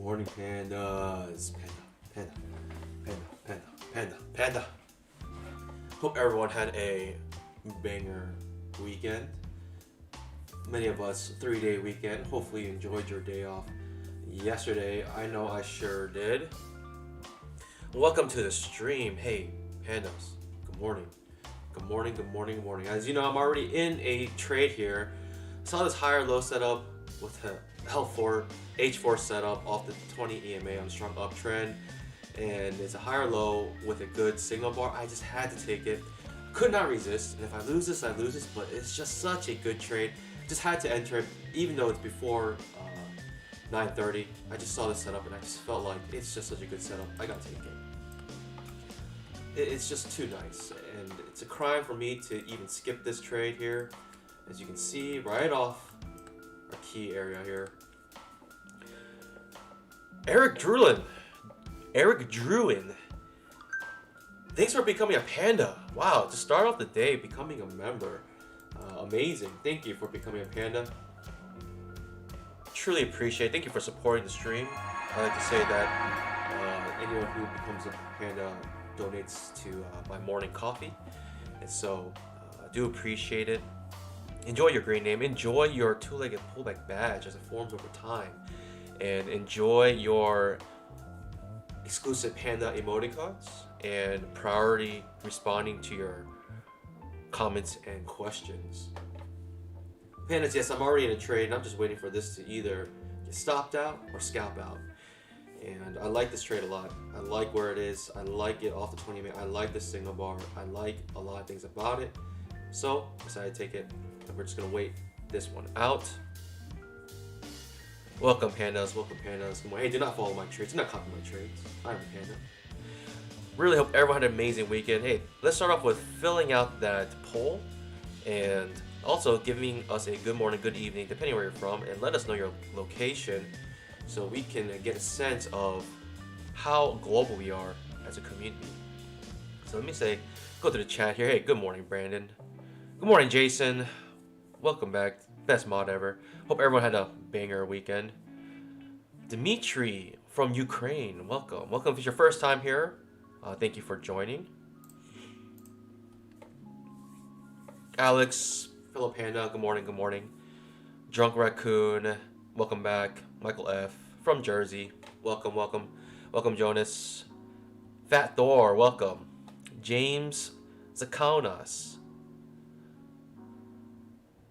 morning, pandas. Panda, panda, panda, panda, panda. Hope everyone had a banger weekend. Many of us 3-day weekend. Hopefully you enjoyed your day off yesterday. I know I sure did. Welcome to the stream. Hey, pandas. Good morning. Good morning, good morning, good morning. As you know, I'm already in a trade here. Saw this higher low setup with a L4, H4 setup off the 20 EMA on a strong uptrend. And it's a higher low with a good signal bar. I just had to take it. Could not resist. And if I lose this, I lose this. But it's just such a good trade. Just had to enter it, even though it's before 9:30. I just saw the setup and I just felt like it's just such a good setup. I gotta take it. It's just too nice. And it's a crime for me to even skip this trade here. As you can see, right off our key area here. Eric Druin. Thanks for becoming a panda. Wow, to start off the day, becoming a member. Amazing. Thank you for becoming a panda. Truly appreciate it. Thank you for supporting the stream. I like to say that anyone who becomes a panda donates to my morning coffee. And so I do appreciate it. Enjoy your green name. Enjoy your two-legged pullback badge as it forms over time. And enjoy your exclusive panda emoticons and priority responding to your comments and questions. Pandas, yes, I'm already in a trade and I'm just waiting for this to either get stopped out or scalp out. And I like this trade a lot. I like where it is. I like it off the 20 minute. I like the signal bar. I like a lot of things about it. So I decided to take it and we're just gonna wait this one out. Welcome pandas, welcome pandas. Come on. Hey, do not follow my trades, do not copy my trades. I'm a panda. Really hope everyone had an amazing weekend. Hey, let's start off with filling out that poll and also giving us a good morning, good evening, depending where you're from, and let us know your location so we can get a sense of how global we are as a community. So let me go to the chat here. Hey, good morning, Brandon. Good morning, Jason. Welcome back. Best mod ever. Hope everyone had a banger weekend. Dimitri from Ukraine, welcome. Welcome if it's your first time here. Thank you for joining. Alex, fellow panda, good morning, good morning. Drunk Raccoon, welcome back. Michael F. from Jersey, welcome, welcome. Welcome, Jonas. Fat Thor, welcome. James Zakonas.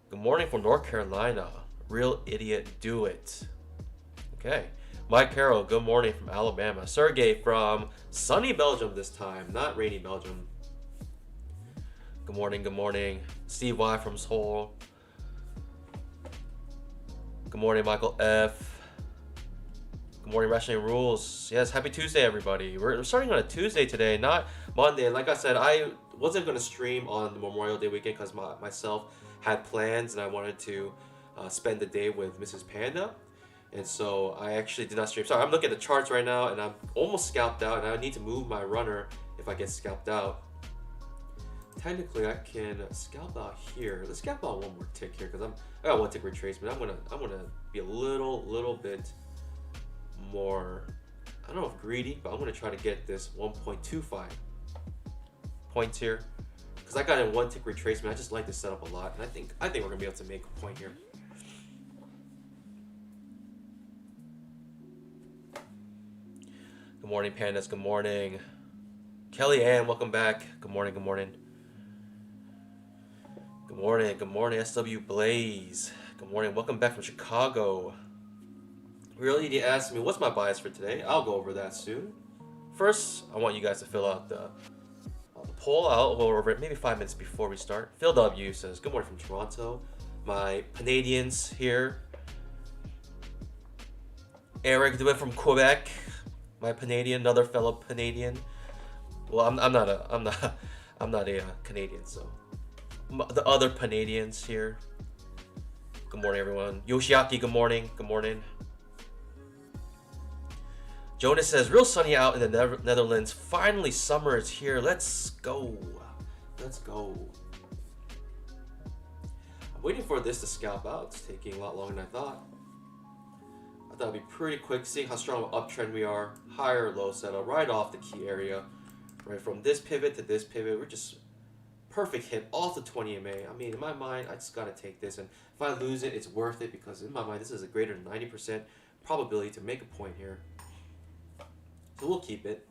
Good morning from North Carolina. Real idiot, do it. Okay. Mike Carroll, good morning from Alabama. Sergey from sunny Belgium this time, not rainy Belgium. Good morning, good morning. Steve Y from Seoul. Good morning, Michael F. Good morning, Rationing Rules. Yes, happy Tuesday, everybody. We're starting on a Tuesday today, not Monday. Like I said, I wasn't going to stream on the Memorial Day weekend because myself had plans and I wanted to spend the day with Mrs. Panda. And so I actually did not stream. Sorry, I'm looking at the charts right now and I'm almost scalped out and I need to move my runner if I get scalped out. Technically, I can scalp out here. Let's scalp out one more tick here because I got one tick retracement. I'm gonna be a little bit more, I don't know if greedy, but I'm gonna try to get this 1.25 points here because I got in one tick retracement. I just like this setup a lot, and I think we're gonna be able to make a point here. Good morning, pandas. Good morning, Kelly Ann. Welcome back. Good morning. Good morning. Good morning. Good morning, SW Blaze. Good morning. Welcome back from Chicago. Really need to ask me what's my bias for today. I'll go over that soon. First, I want you guys to fill out the poll. I'll go over it maybe 5 minutes before we start. Phil W says, good morning from Toronto. My Canadians here. Eric DeWitt from Quebec. My Canadian, another fellow Canadian. Well, I'm not a Canadian, so the other Canadians here. Good morning, everyone. Yoshiaki, good morning. Good morning. Jonas says, real sunny out in the Netherlands. Finally, summer is here. Let's go. Let's go. I'm waiting for this to scalp out. It's taking a lot longer than I thought. I thought it'd be pretty quick, seeing how strong of an uptrend we are. Higher low setup right off the key area. Right from this pivot to this pivot, we're just perfect hit off the 20 MA. I mean, in my mind, I just gotta take this, and if I lose it, it's worth it because in my mind, this is a greater than 90% probability to make a point here. So we'll keep it.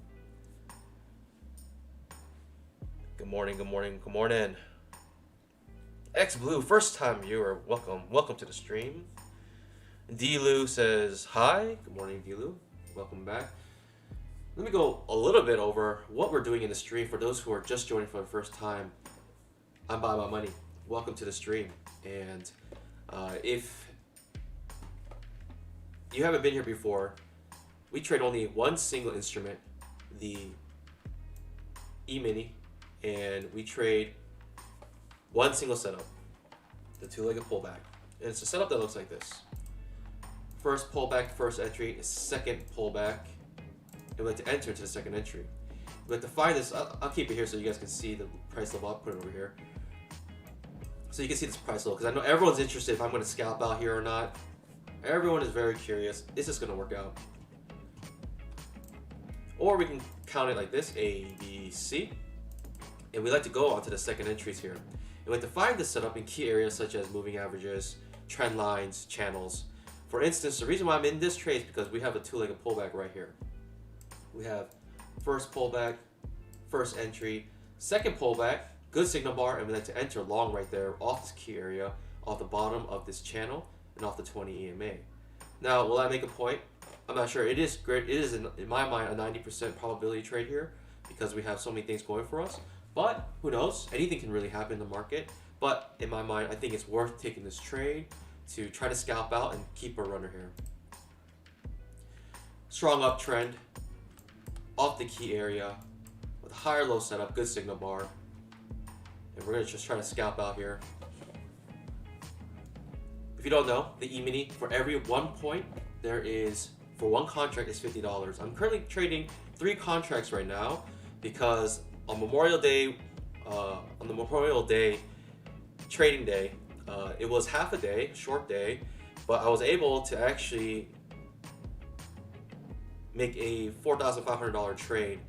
Good morning, good morning, good morning. X Blue, first time viewer, welcome to the stream. D-Lou says hi. Good morning, D-Lou. Welcome back. Let me go a little bit over what we're doing in the stream for those who are just joining for the first time. I'm Buy My Money. Welcome to the stream. And if you haven't been here before, we trade only one single instrument, the E-mini, and we trade one single setup, the two-legged pullback. And it's a setup that looks like this. First pullback, first entry, second pullback, and we like to enter into the second entry. We like to find this, I'll keep it here so you guys can see the price level. I'll put it over here. So you can see this price level, because I know everyone's interested if I'm going to scalp out here or not. Everyone is very curious, is this going to work out? Or we can count it like this, A, B, C. And we like to go onto the second entries here. And we like to find this setup in key areas such as moving averages, trend lines, channels. For instance, the reason why I'm in this trade is because we have a two-legged pullback right here. We have first pullback, first entry, second pullback, good signal bar, and we like to enter long right there off this key area, off the bottom of this channel, and off the 20 EMA. Now, will I make a point? I'm not sure. It is great. It is, in my mind, a 90% probability trade here because we have so many things going for us. But who knows? Anything can really happen in the market. But in my mind, I think it's worth taking this trade to try to scalp out and keep a runner here. Strong uptrend off the key area with a higher low setup, good signal bar. And we're going to just try to scalp out here. If you don't know, the E-mini, for every 1 point, there is, for one contract, is $50. I'm currently trading 3 contracts right now because on Memorial Day, trading day, it was half a day, short day, but I was able to actually make a $4,500 trade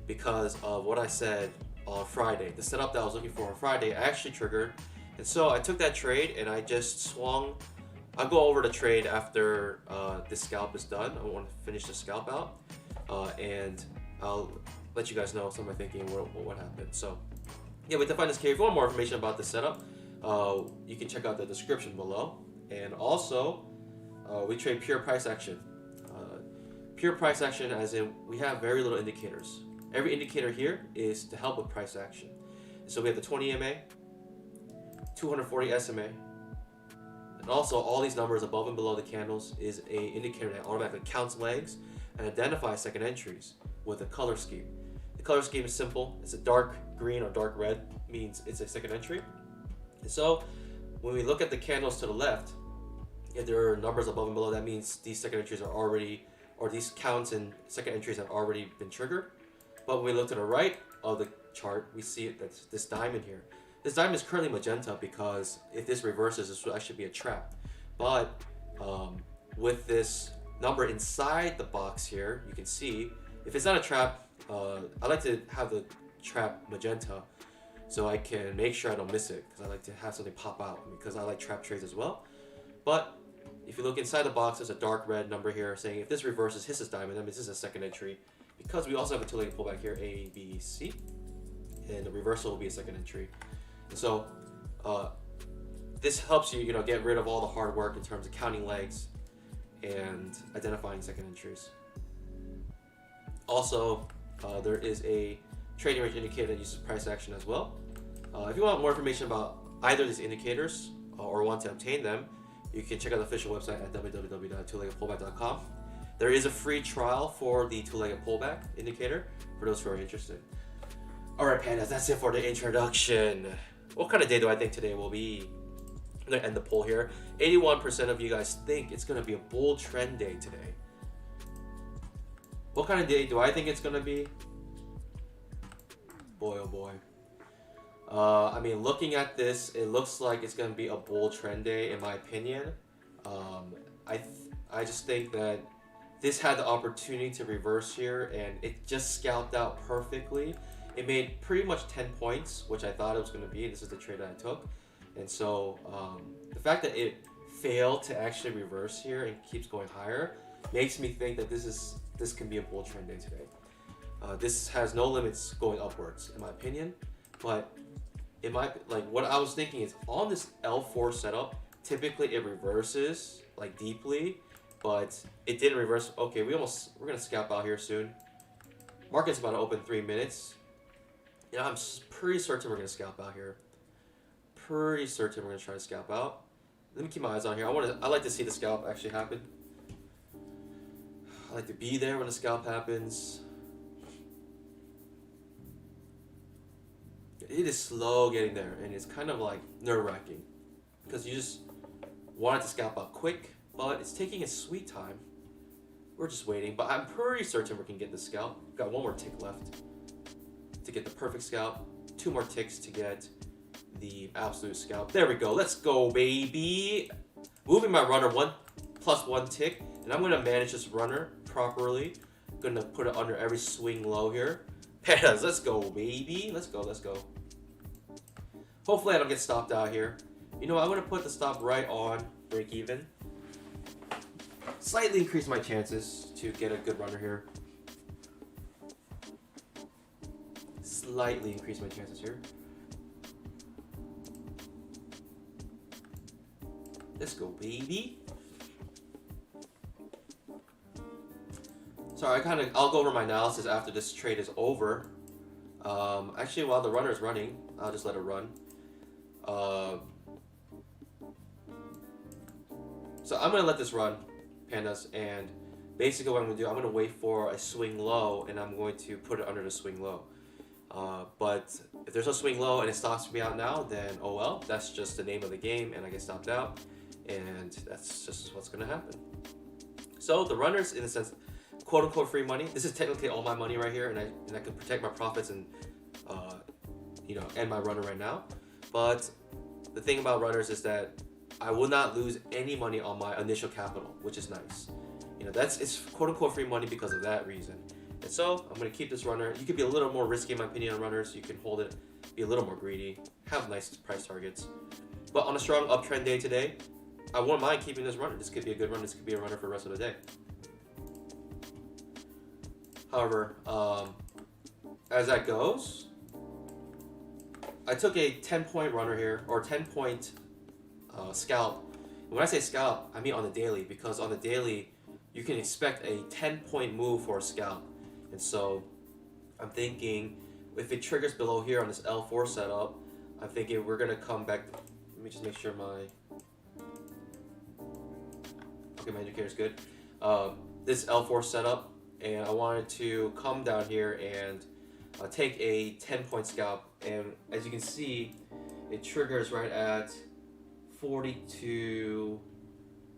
because of what I said on Friday. The setup that I was looking for on Friday actually triggered, and so I took that trade and I just swung. I'll go over the trade after this scalp is done. I want to finish the scalp out, and I'll let you guys know some of my thinking what happened. So yeah, we define this key. If you want more information about this setup, you can check out the description below. And also, we trade pure price action. Pure price action as in we have very little indicators. Every indicator here is to help with price action. So we have the 20 EMA, 240 SMA, and also all these numbers above and below the candles is an indicator that automatically counts legs and identifies second entries with a color scheme. The color scheme is simple. It's a dark green or dark red means it's a second entry. And so when we look at the candles to the left, if there are numbers above and below, that means these second entries are already, or these counts and second entries have already been triggered. But when we look to the right of the chart, we see that this diamond here. This diamond is currently magenta because if this reverses, this will actually be a trap. But with this number inside the box here, you can see if it's not a trap, I like to have the trap magenta so I can make sure I don't miss it because I like to have something pop out because I like trap trades as well. But if you look inside the box, there's a dark red number here saying if this reverses, hits this diamond, that means this is a second entry. Because we also have a two-legged pullback here, A, B, C, and the reversal will be a second entry. And so this helps you, get rid of all the hard work in terms of counting legs and identifying second entries. Also, there is a trading range indicator that uses price action as well. If you want more information about either of these indicators or want to obtain them, you can check out the official website at www.twoleggedpullback.com. There is a free trial for the two-legged pullback indicator for those who are interested. Alright, pandas, that's it for the introduction. What kind of day do I think today will be? I'm going to end the poll here. 81% of you guys think it's going to be a bull trend day today. What kind of day do I think it's going to be? Boy, oh boy. I mean, looking at this, it looks like it's going to be a bull trend day, in my opinion. I just think that this had the opportunity to reverse here, and it just scalped out perfectly. It made pretty much 10 points, which I thought it was going to be. This is the trade that I took. And so the fact that it failed to actually reverse here and keeps going higher makes me think that this can be a bull trend day today. This has no limits going upwards, in my opinion. But it might, like, what I was thinking is on this L4 setup, typically it reverses like deeply, but it didn't reverse. Okay, we're gonna scalp out here soon. Market's about to open 3 minutes. You know, I'm pretty certain we're gonna scalp out here. Pretty certain we're gonna try to scalp out. Let me keep my eyes on here. I like to see the scalp actually happen. I like to be there when the scalp happens. It is slow getting there, and it's kind of like nerve-wracking because you just want it to scalp out quick, but it's taking its sweet time. We're just waiting, but I'm pretty certain we can get the scalp. Got one more tick left to get the perfect scalp. 2 more ticks to get the absolute scalp. There we go. Let's go, baby. Moving my runner 1+1 tick, and I'm gonna manage this runner properly. I'm gonna put it under every swing low here. Pandas, let's go, baby. Let's go, let's go. Hopefully I don't get stopped out here. You know, I'm gonna put the stop right on break even. Slightly increase my chances to get a good runner here. Slightly increase my chances here. Let's go, baby. Sorry, I'll go over my analysis after this trade is over. Actually, while the runner is running, I'll just let it run. So I'm gonna let this run, pandas, and basically what I'm gonna do, I'm gonna wait for a swing low, and I'm going to put it under the swing low. But if there's no swing low and it stops me out now, then oh well, that's just the name of the game, and I get stopped out, and that's just what's gonna happen. So the runners, in a sense, quote unquote free money. This is technically all my money right here, and I can protect my profits and end my runner right now. But the thing about runners is that I will not lose any money on my initial capital, which is nice. You know, it's quote unquote free money because of that reason. And so I'm gonna keep this runner. You could be a little more risky in my opinion on runners. You can hold it, be a little more greedy, have nice price targets. But on a strong uptrend day today, I won't mind keeping this runner. This could be a good run. This could be a runner for the rest of the day. However, as that goes, I took a 10-point runner here, or 10-point scalp. And when I say scalp, I mean on the daily, because on the daily, you can expect a 10-point move for a scalp. And so I'm thinking if it triggers below here on this L4 setup, I'm thinking we're going to come back. Let me just make sure my indicator is good. This L4 setup, and I wanted to come down here and take a 10-point scalp, and as you can see, it triggers right at 42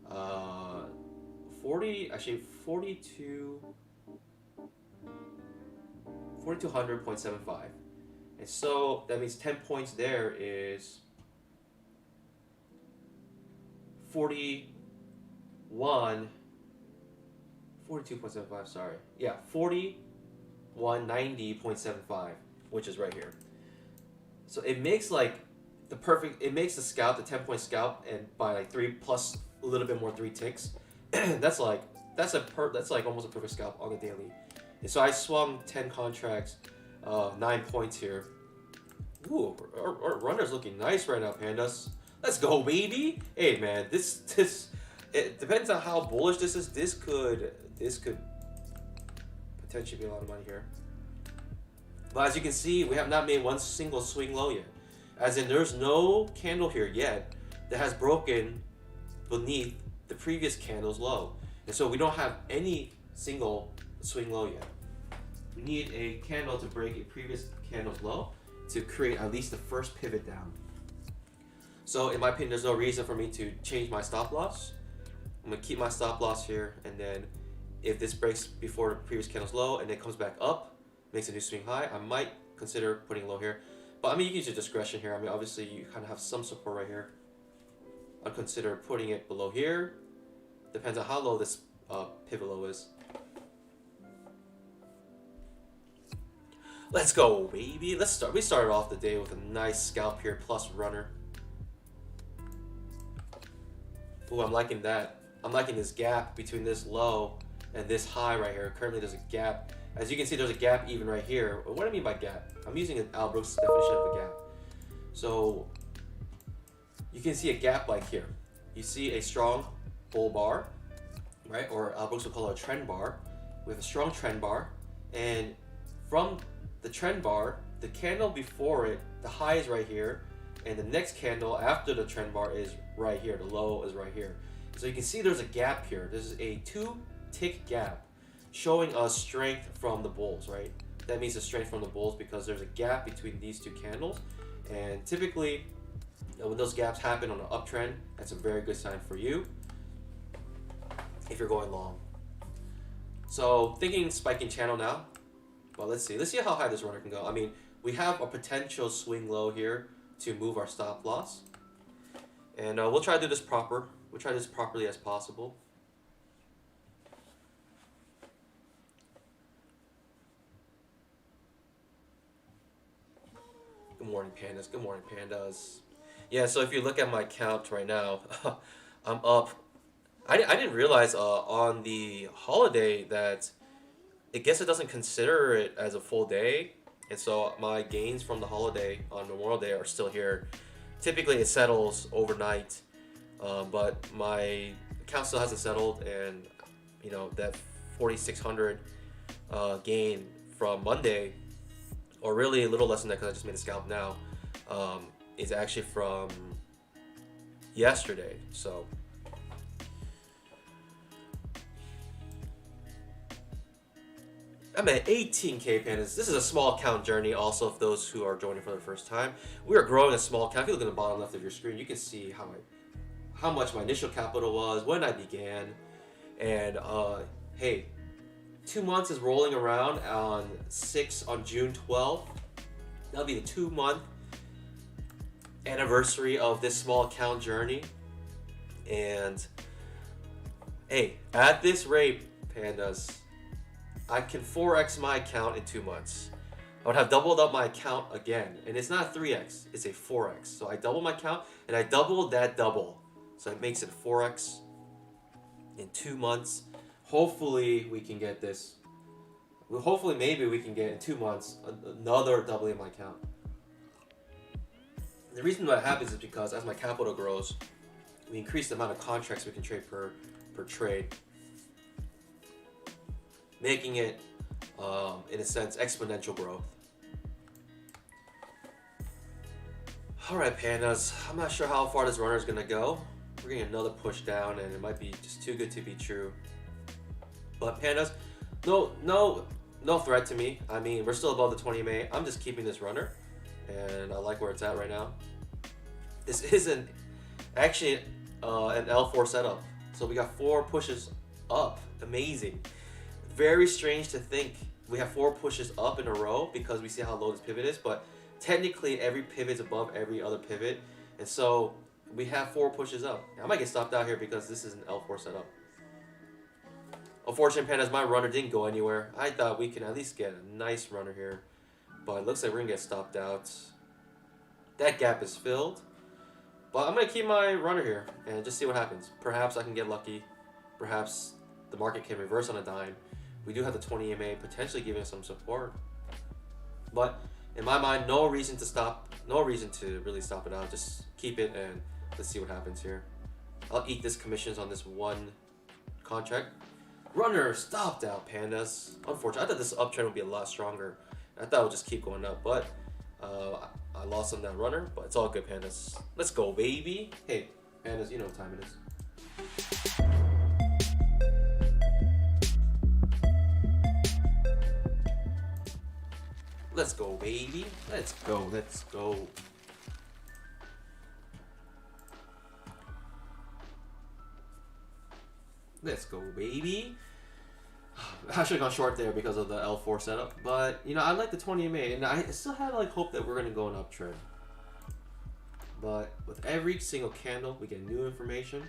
4200.75, and so that means 10 points there is 42.75, sorry. Yeah, 4190.75, which is right here. So it makes like it makes the scalp, the 10-point scalp, and by like 3 plus a little bit more 3 ticks, that's like almost a perfect scalp on the daily. And so I swung 10 contracts, 9 points here. Ooh, our runner's looking nice right now, pandas. Let's go, baby. Hey man, this it depends on how bullish this is. This could potentially be a lot of money here. But as you can see, we have not made one single swing low yet. As in, there's no candle here yet that has broken beneath the previous candle's low. And so we don't have any single swing low yet. We need a candle to break a previous candle's low to create at least the first pivot down. So in my opinion, there's no reason for me to change my stop loss. I'm gonna keep my stop loss here, and then if this breaks before the previous candle's low and then comes back up, makes a new swing high, I might consider putting low here. But I mean, you can use your discretion here. I mean, obviously you kind of have some support right here. I'd consider putting it below here. Depends on how low this pivot low is. Let's go, baby. Let's start. We started off the day with a nice scalp here plus runner. Ooh, I'm liking that. I'm liking this gap between this low and this high right here. Currently, there's a gap. As you can see, there's a gap even right here. What do I mean by gap? I'm using an Al Brooks definition of a gap. So you can see a gap like here. You see a strong bull bar, right? Or Al Brooks would call it a trend bar. We have a strong trend bar, and from the trend bar, the candle before it, the high is right here, and the next candle after the trend bar is right here. The low is right here. So you can see there's a gap here. This is a 2-tick gap showing us strength from the bulls, right? That means the strength from the bulls because there's a gap between these two candles. And typically, when those gaps happen on an uptrend, that's a very good sign for you if you're going long. So thinking spiking channel now. Well, let's see how high this runner can go. I mean, we have a potential swing low here to move our stop loss. And we'll try to do this proper. We'll try this properly as possible. Good morning, pandas. Good morning, pandas. Yeah, so if you look at my count right now, I'm up. I didn't realize on the holiday that I guess it doesn't consider it as a full day. And so my gains from the holiday on Memorial Day are still here. Typically it settles overnight, but my account still hasn't settled, and you know that 4,600 gain from Monday, or really a little less than that because I just made a scalp now, is actually from yesterday. So I'm at 18K pandas. This is a small account journey also for those who are joining for the first time. We are growing a small account. If you look at the bottom left of your screen, you can see how much my initial capital was when I began. And hey, 2 months is rolling around on June 12th. That'll be the 2-month anniversary of this small account journey. And hey, at this rate, pandas, I can 4x my account in 2 months. I would have doubled up my account again. And it's not 3x, it's a 4x. So I doubled my account and I doubled that double. So it makes it 4x in 2 months. Hopefully we can get this. Hopefully maybe we can get in 2 months another doubling of my account. The reason that happens is because as my capital grows, we increase the amount of contracts we can trade per trade, making it, in a sense, exponential growth. Alright, pandas, I'm not sure how far this runner is going to go. We're getting another push down, and it might be just too good to be true. But pandas, no threat to me. I mean, we're still above the 20 MA. I'm just keeping this runner, and I like where it's at right now. This isn't actually an L4 setup. So we got 4 pushes up. Amazing. Very strange to think we have 4 pushes up in a row because we see how low this pivot is, but technically every pivot is above every other pivot, and so we have 4 pushes up. I might get stopped out here because this is an L4 setup. Unfortunately, pandas, my runner didn't go anywhere. I thought we can at least get a nice runner here, but it looks like we're gonna get stopped out. That gap is filled, but I'm gonna keep my runner here and just see what happens. Perhaps I can get lucky. Perhaps the market can reverse on a dime. We do have the 20 MA potentially giving us some support, but in my mind, no reason to really stop it out. Just keep it and let's see what happens here. I'll eat this commissions on this one contract. Runner stopped out, pandas. Unfortunately, I thought this uptrend would be a lot stronger. I thought it would just keep going up, but I lost on that runner, but it's all good, pandas. Let's go, baby. Hey, pandas, you know what time it is. Let's go, baby. Let's go. Let's go. Let's go, baby. I should have gone short there because of the L4 setup, but you know, I like the 20 MA, and I still had like hope that we're gonna go an uptrend. But with every single candle, we get new information.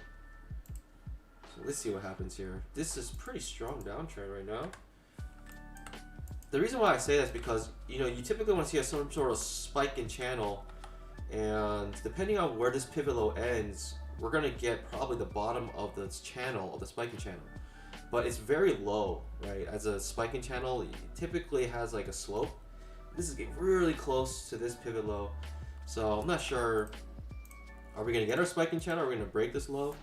let's see what happens here. This is pretty strong downtrend right now. The reason why I say that is because, you know, you typically want to see some sort of spike in channel, and depending on where this pivot low ends, we're gonna get probably the bottom of this channel, of the spiking channel. But it's very low, right? As a spiking channel, it typically has like a slope. This is getting really close to this pivot low, so I'm not sure. Are we gonna get our spiking channel? Or are we gonna break this low?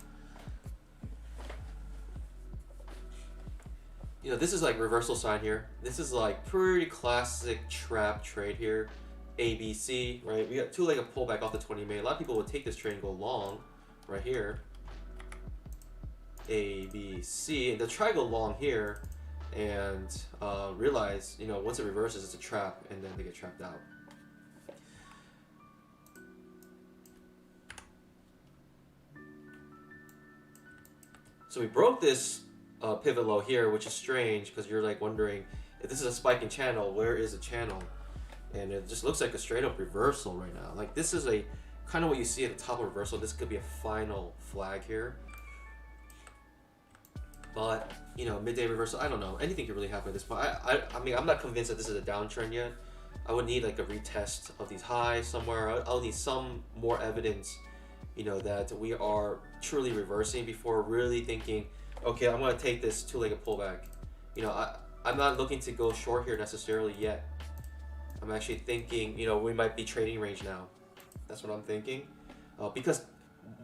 You know, this is like reversal sign here. This is like pretty classic trap trade here. ABC, right? We got two-legged pullback off the 20 MA. A lot of people would take this trade and go long right here. ABC, and they'll try to go long here and realize, you know, once it reverses, it's a trap, and then they get trapped out. So we broke this pivot low here, which is strange because you're like wondering if this is a spiking channel, where is the channel? And it just looks like a straight up reversal right now. Like this is a kind of what you see at the top of reversal. This could be a final flag here. But, you know, midday reversal, I don't know. Anything could really happen at this point. I mean, I'm not convinced that this is a downtrend yet. I would need like a retest of these highs somewhere. I'll need some more evidence, you know, that we are truly reversing before really thinking, okay, I'm going to take this two-legged pullback. You know, I'm not looking to go short here necessarily yet. I'm actually thinking, you know, we might be trading range now. That's what I'm thinking. Because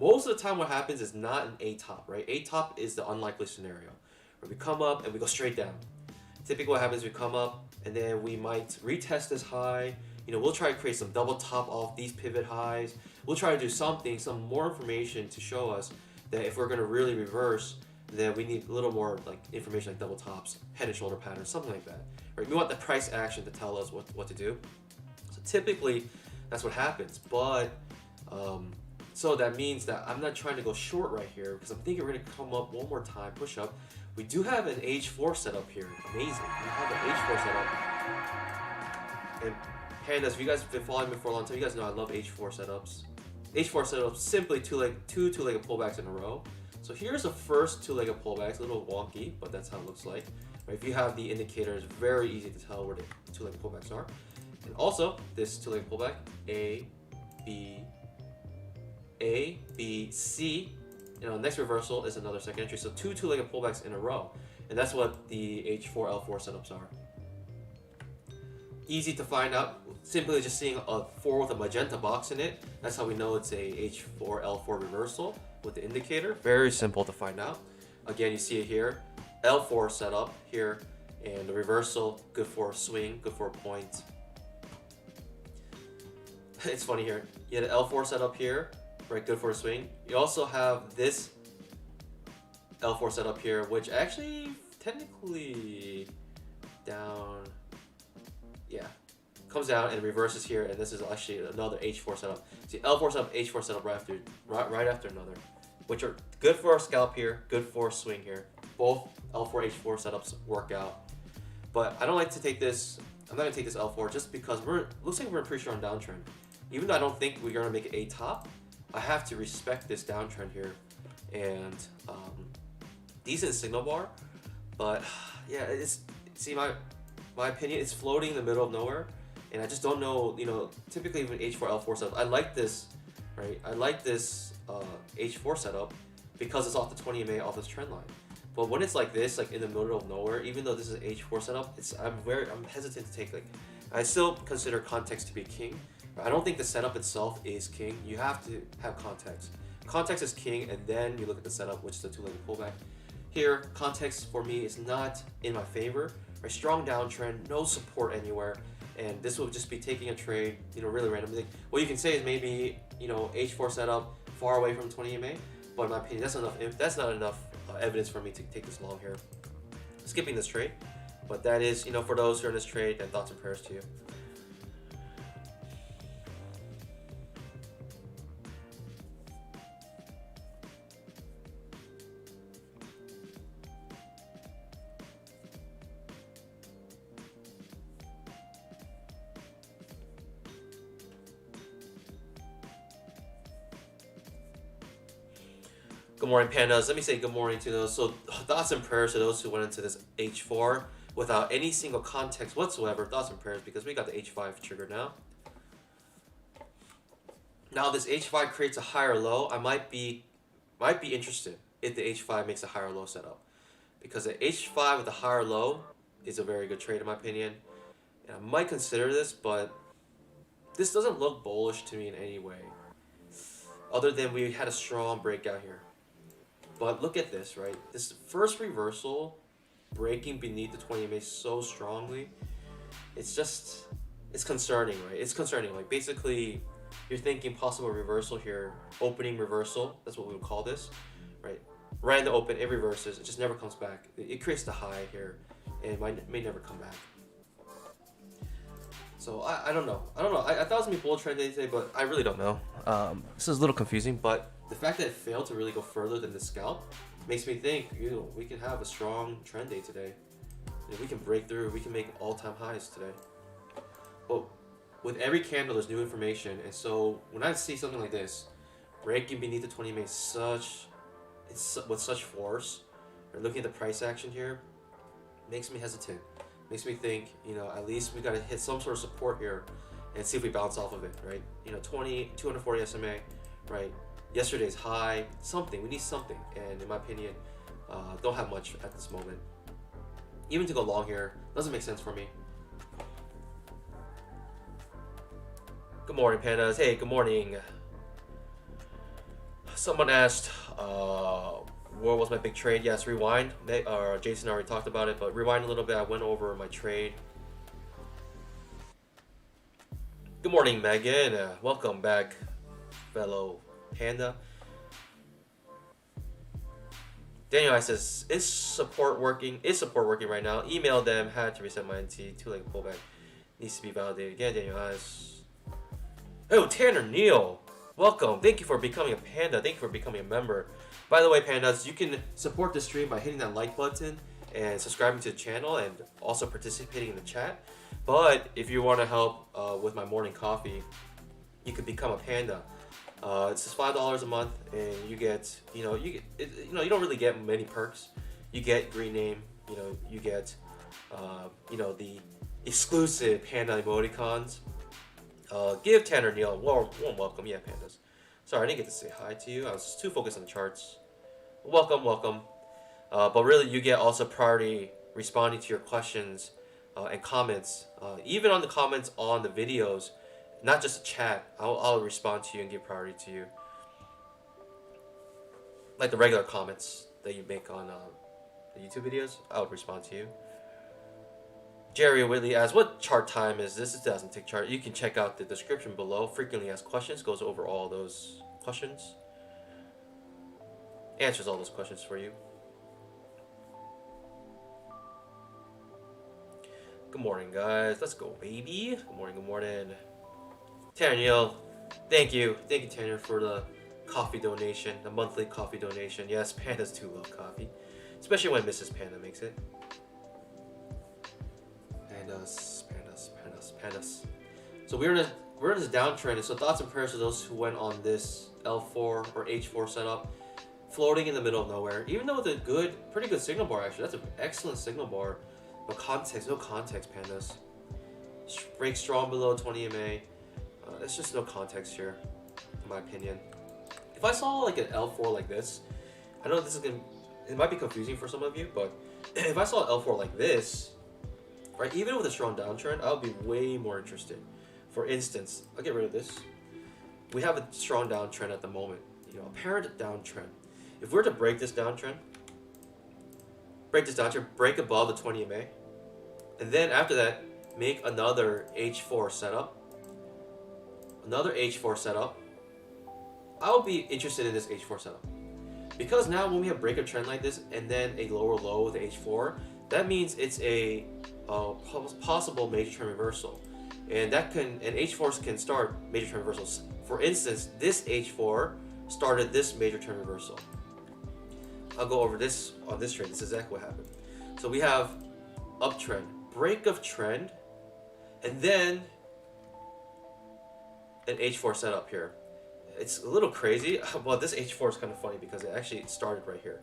most of the time what happens is not an A-top, right? A-top is the unlikely scenario where we come up and we go straight down. Typically what happens is we come up and then we might retest this high. You know, we'll try to create some double top off these pivot highs. We'll try to do something, some more information to show us that if we're going to really reverse, then we need a little more like information like double tops, head and shoulder patterns, something like that. Right? We want the price action to tell us what to do. So typically that's what happens. But so that means that I'm not trying to go short right here because I'm thinking we're going to come up one more time, push up. We do have an H4 setup here. Amazing. We have an H4 setup. And pandas, if you guys have been following me for a long time, you guys know I love H4 setups. H4 setups, simply two two-legged pullbacks in a row. So here's the first two-legged pullback. It's a little wonky, but that's how it looks like. Right? If you have the indicator, it's very easy to tell where the two-legged pullbacks are. And also, this two-legged pullback, A, B, C. You know, next reversal is another second entry. So two-legged pullbacks in a row. And that's what the H4, L4 setups are. Easy to find out. Simply just seeing a 4 with a magenta box in it. That's how we know it's a H4, L4 reversal with the indicator. Very simple to find out. Again, you see it here. L4 setup here. And the reversal, good for a swing, good for a point. It's funny here. You had an L4 setup here. Right, good for a swing. You also have this L4 setup here, which actually technically down, yeah, comes down and reverses here, and this is actually another H4 setup. See, L4 setup, H4 setup right after another, which are good for our scalp here, good for a swing here. Both L4, H4 setups work out, but I don't like to take this. I'm not gonna take this L4 just because looks like we're in a pretty strong downtrend. Even though I don't think we're gonna make it a top, I have to respect this downtrend here, and decent signal bar, but yeah, see my opinion, it's floating in the middle of nowhere, and I just don't know. You know, typically even H4, L4 setup, I like this, right? I like this H4 setup because it's off the 20 MA off this trend line. But when it's like this, like in the middle of nowhere, even though this is an H4 setup, I'm hesitant to take. Like, I still consider context to be king. I don't think the setup itself is king. You have to have context. Context is king, and then you look at the setup, which is the two-legged pullback. Here, context for me is not in my favor. A strong downtrend, no support anywhere, and this will just be taking a trade, you know, really randomly. What you can say is maybe, you know, H4 setup far away from 20 MA, but in my opinion, that's not enough evidence for me to take this long here. Skipping this trade, but that is, you know, for those who are in this trade, and thoughts and prayers to you. Good morning, pandas. Let me say good morning to those. So thoughts and prayers to those who went into this H4 without any single context whatsoever. Thoughts and prayers because we got the H5 trigger now. Now this H5 creates a higher low. I might be interested if the H5 makes a higher low setup, because the H5 with a higher low is a very good trade in my opinion. And I might consider this, but this doesn't look bullish to me in any way, other than we had a strong breakout here. But look at this, right? This first reversal, breaking beneath the 20 MA so strongly, it's concerning, right? It's concerning. Like basically, you're thinking possible reversal here, opening reversal. That's what we would call this, right? Right in the open, it reverses. It just never comes back. It creates the high here, and it may never come back. So I don't know. I thought it was gonna be bull trend day today, but I really don't know. This is a little confusing, but the fact that it failed to really go further than the scalp makes me think, we can have a strong trend day today. We can break through. We can make all-time highs today. But with every candle, there's new information, and so when I see something like this, breaking beneath the 20 MA with such force, or looking at the price action here, makes me hesitant. Makes me think, at least we gotta hit some sort of support here and see if we bounce off of it, right? 240 SMA, right? Yesterday's high, something. We need something, and in my opinion, don't have much at this moment. Even to go long here doesn't make sense for me. Good morning, pandas. Hey, good morning. Someone asked, what was my big trade? Yes, rewind. Jason already talked about it, but rewind a little bit. I went over my trade. Good morning, Megan. Welcome back, fellow panda. Daniel says, is support working? Is support working right now? Email them. Had to reset my NT. 2-leg pullback needs to be validated again. Daniel has. Oh, Tanner Neal. Welcome. Thank you for becoming a panda. Thank you for becoming a member. By the way, pandas, you can support the stream by hitting that like button and subscribing to the channel and also participating in the chat. But if you want to help with my morning coffee, you could become a panda. It's just $5 a month, and you get, you don't really get many perks. You get green name, you get, the exclusive panda emoticons. Give Tanner Neal warm welcome, yeah, pandas. Sorry, I didn't get to say hi to you. I was too focused on the charts. Welcome. But really, you get also priority responding to your questions and comments. Even on the comments on the videos, not just a chat. I'll respond to you and give priority to you. Like the regular comments that you make on the YouTube videos, I'll respond to you. Jerry Whitley asks, what chart time is this? It doesn't take chart. You can check out the description below. Frequently asked questions goes over all those questions. Answers all those questions for you. Good morning, guys. Let's go, baby. Good morning. Tanner Neal, thank you, Tanner, for the coffee donation, the monthly coffee donation. Yes, pandas too love coffee, especially when Mrs. Panda makes it. Pandas. So we're in this downtrend, and so thoughts and prayers to those who went on this L4 or H4 setup, floating in the middle of nowhere. Even though it's a pretty good signal bar, actually, that's an excellent signal bar. But no context, pandas. Break strong below 20 MA. There's just no context here, in my opinion. If I saw like an L4 like this, I know it might be confusing for some of you, but if I saw an L4 like this, right, even with a strong downtrend, I would be way more interested. For instance, I'll get rid of this. We have a strong downtrend at the moment, apparent downtrend. If we were to break this downtrend, break above the 20 MA, and then after that, make another H4 setup. I would be interested in this H4 setup. Because now when we have breakup trend like this, and then a lower low with the H4, that means it's a possible major trend reversal. And H4s can start major trend reversals. For instance, this H4 started this major trend reversal. I'll go over this on this trade. This is exactly what happened. So we have uptrend, break of trend, and then an H4 setup here. It's a little crazy. Well, this H4 is kind of funny because it actually started right here.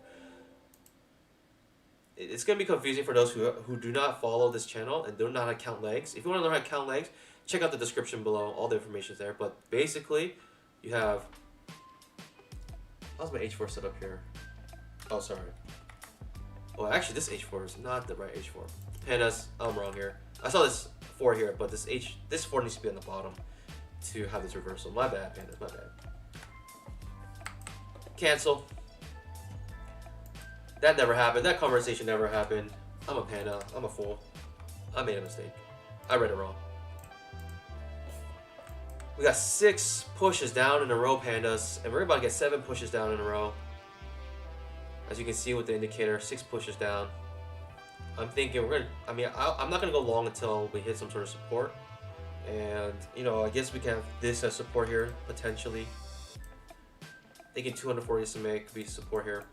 It's going to be confusing for those who do not follow this channel and don't know how to count legs. If you want to learn how to count legs, check out the description below. All the information is there. But basically, you have... How's my H4 set up here? Oh, sorry. Oh, actually, this H4 is not the right H4. Pandas, I'm wrong here. I saw this 4 here, but this 4 needs to be on the bottom to have this reversal. My bad, Pandas, my bad. Cancel. That never happened. That conversation never happened. I'm a panda. I'm a fool. I made a mistake. I read it wrong. We got 6 pushes down in a row, pandas, and we're about to get 7 pushes down in a row. As you can see with the indicator, 6 pushes down. I'm thinking we're gonna. I mean, I'm not gonna go long until we hit some sort of support, and you know, I guess we can have this as support here potentially. Thinking 240 SMA could be support here.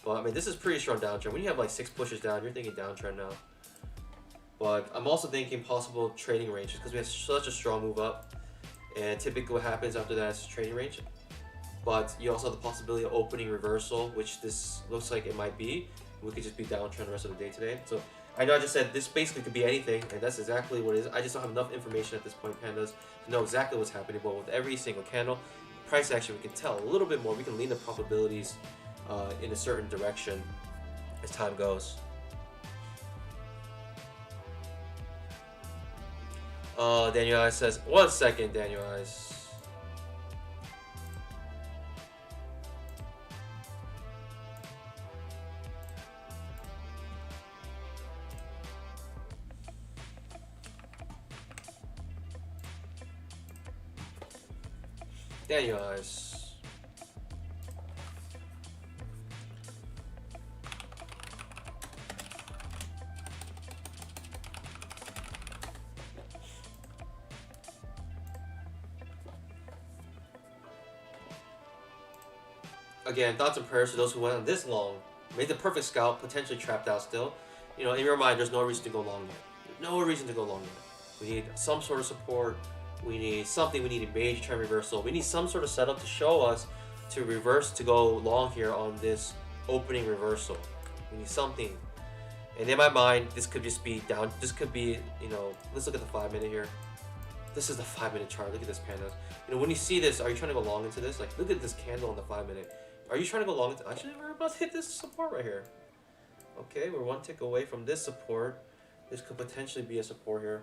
But I mean, this is pretty strong downtrend. When you have like 6 pushes down, you're thinking downtrend now. But I'm also thinking possible trading ranges because we have such a strong move up. And typically what happens after that is trading range. But you also have the possibility of opening reversal, which this looks like it might be. We could just be downtrend the rest of the day today. So I know I just said this basically could be anything, and that's exactly what it is. I just don't have enough information at this point, pandas, to know exactly what's happening. But with every single candle, price action, we can tell a little bit more. We can lean the probabilities in a certain direction as time goes. Daniel Eyes says, 1 second, Daniel Eyes. Daniel Eyes. Again, thoughts and prayers to those who went on this long, made the perfect scalp, potentially trapped out still. You know, in your mind, there's no reason to go long yet. There's no reason to go long yet. We need some sort of support. We need something. We need a major trend reversal. We need some sort of setup to show us to reverse, to go long here on this opening reversal. We need something. And in my mind, this could just be down. This could be, you know, let's look at the 5-minute here. This is the 5-minute chart. Look at this, pandas. You know, when you see this, are you trying to go long into this? Like, look at this candle on the 5-minute. Are you trying to go long into... Actually, we're about to hit this support right here. Okay, we're 1 tick away from this support. This could potentially be a support here.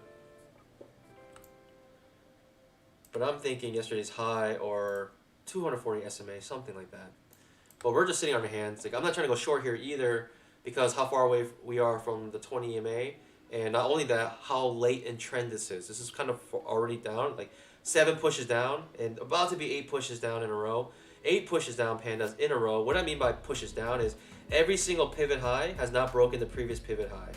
But I'm thinking yesterday's high or 240 SMA, something like that. But we're just sitting on our hands. Like, I'm not trying to go short here either because how far away we are from the 20 EMA. And not only that, how late in trend this is. This is kind of already down, like 7 pushes down and about to be 8 pushes down in a row. 8 pushes down, pandas, in a row. What I mean by pushes down is every single pivot high has not broken the previous pivot high.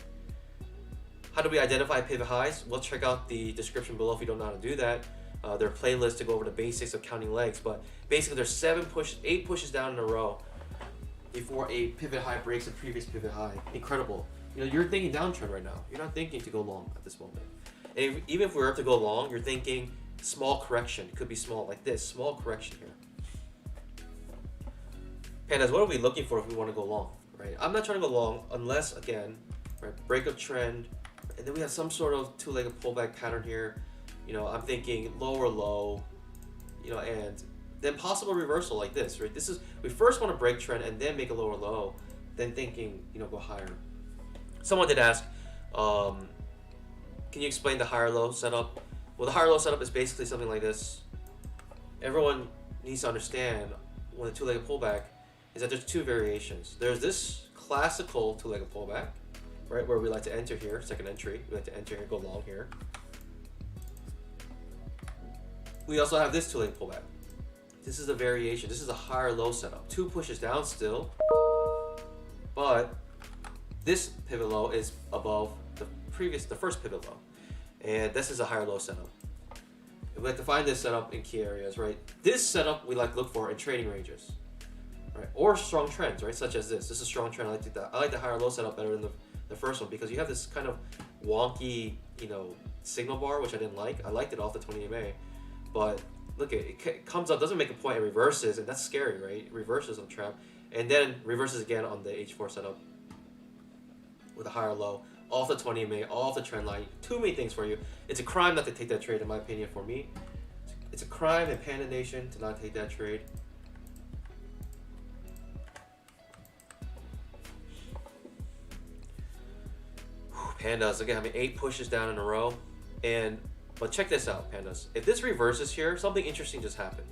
How do we identify pivot highs? Well, check out the description below if you don't know how to do that. There are playlists to go over the basics of counting legs, but basically there's 8 pushes down in a row before a pivot high breaks the previous pivot high. Incredible. You know, you're thinking downtrend right now. You're not thinking to go long at this moment. And even if we were to go long, you're thinking small correction. It could be small, like this, small correction here. Pandas, what are we looking for if we want to go long, right? I'm not trying to go long unless, again, right, break of trend, and then we have some sort of 2-legged pullback pattern here. You know, I'm thinking lower low, you know, and then possible reversal like this, right? This is, we first want to break trend and then make a lower low, then thinking, you know, go higher. Someone did ask, can you explain the higher low setup? Well, the higher low setup is basically something like this. Everyone needs to understand when the 2-legged pullback is that there's 2 variations. There's this classical 2-legged pullback, right, where we like to enter here, second entry. We like to enter here, go long here. We also have this 2-legged pullback. This is a variation. This is a higher low setup. 2 pushes down still, but this pivot low is above the first pivot low, and this is a higher low setup. We like to find this setup in key areas, right? This setup we like to look for in trading ranges, right? Or strong trends, right? Such as this. This is a strong trend. I like the higher low setup better than the first one because you have this kind of wonky, you know, signal bar, which I didn't like. I liked it off the 20 EMA, but look at it, it comes up, doesn't make a point, it reverses, and that's scary, right? It reverses on trap, and then reverses again on the H4 setup with a higher low, off the 20 MA, off the trend line. Too many things for you. It's a crime not to take that trade, in my opinion. For me, it's a crime in Panda Nation to not take that trade. Pandas, again, having 8 pushes down in a row. But check this out, Pandas. If this reverses here, something interesting just happened.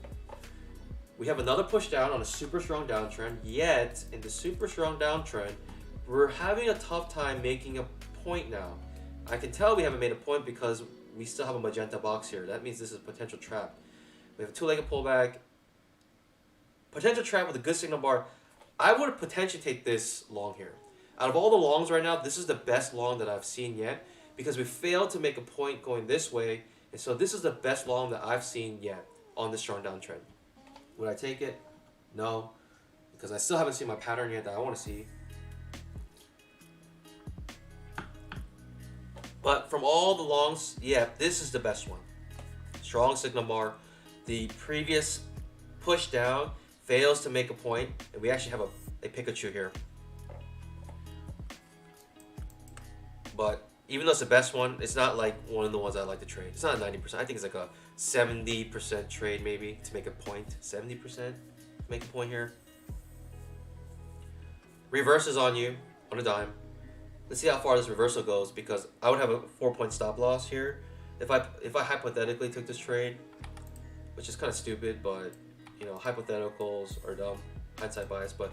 We have another push down on a super strong downtrend, yet in the super strong downtrend, we're having a tough time making a point now. I can tell we haven't made a point because we still have a magenta box here. That means this is a potential trap. We have a 2-legged pullback. Potential trap with a good signal bar. I would potentially take this long here. Out of all the longs right now, this is the best long that I've seen yet because we failed to make a point going this way. And so this is the best long that I've seen yet on this strong downtrend. Would I take it? No, because I still haven't seen my pattern yet that I want to see. But from all the longs, yeah, this is the best one. Strong signal bar. The previous push down fails to make a point, and we actually have a Pikachu here. But even though it's the best one, it's not like one of the ones I like to trade. It's not 90%. I think it's like a 70% trade maybe to make a point. 70% to make a point here. Reverses on you on a dime. Let's see how far this reversal goes because I would have a 4-point stop loss here if I hypothetically took this trade, which is kind of stupid, but you know, hypotheticals are dumb, hindsight bias. But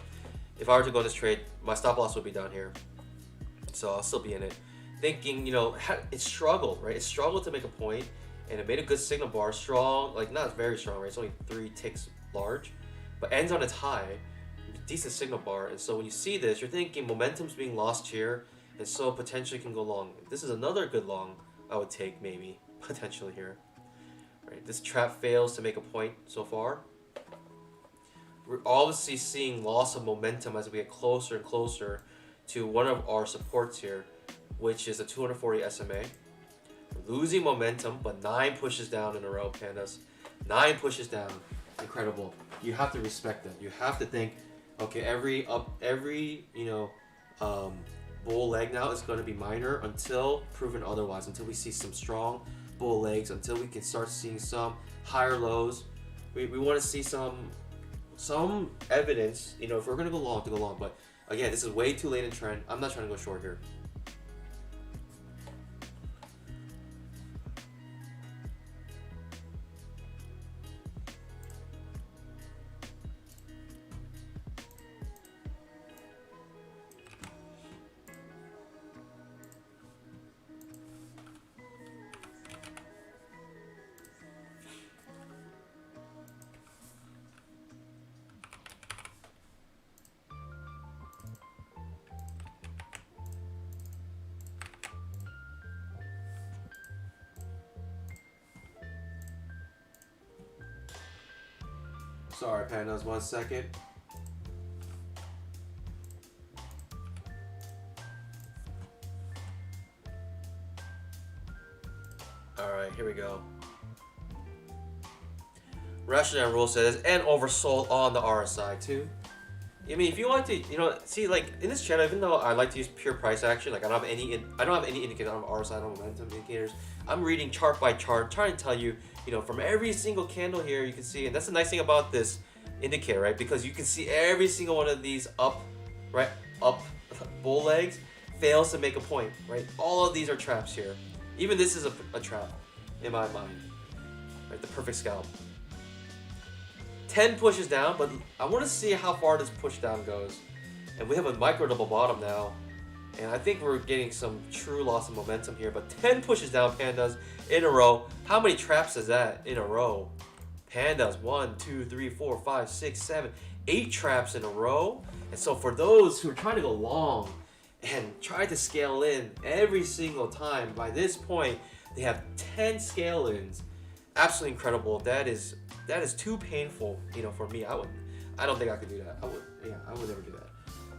if I were to go on this trade, my stop loss would be down here, so I'll still be in it. Thinking, you know, it struggled, right? It struggled to make a point, and it made a good signal bar, strong, like not very strong, right? It's only 3 ticks large, but ends on its high, decent signal bar. And so when you see this, you're thinking momentum's being lost here, and so potentially can go long. This is another good long I would take maybe, potentially here. Right? This trap fails to make a point so far. We're obviously seeing loss of momentum as we get closer and closer to one of our supports here, which is a 240 SMA. We're losing momentum, but 9 pushes down in a row, Pandas. 9 pushes down, incredible. You have to respect that. You have to think, okay, every bull leg now is going to be minor until proven otherwise. Until we see some strong bull legs, until we can start seeing some higher lows. We want to see some evidence, you know, if we're going to go long, to go long. But again, this is way too late in trend. I'm not trying to go short here. Sorry, Pandas, 1 second. Alright, here we go. Rational rule says, and oversold on the RSI too. I mean, if you want to, you know, see, like in this channel, even though I like to use pure price action, like I don't have any indicator on RSI, no momentum indicators. I'm reading chart by chart, trying to tell you, you know, from every single candle here, you can see, and that's the nice thing about this indicator, right? Because you can see every single one of these up bull legs fails to make a point, right? All of these are traps here. Even this is a trap in my mind, right? The perfect scalp. 10 pushes down, but I want to see how far this push down goes. And we have a micro double bottom now, and I think we're getting some true loss of momentum here. But 10 pushes down, Pandas, in a row. How many traps is that in a row? Pandas, 1, 2, 3, 4, 5, 6, 7, 8 traps in a row. And so for those who are trying to go long and try to scale in every single time, by this point they have 10 scale-ins. Absolutely incredible. That is too painful, you know, for me. I don't think I could do that. I would never do that.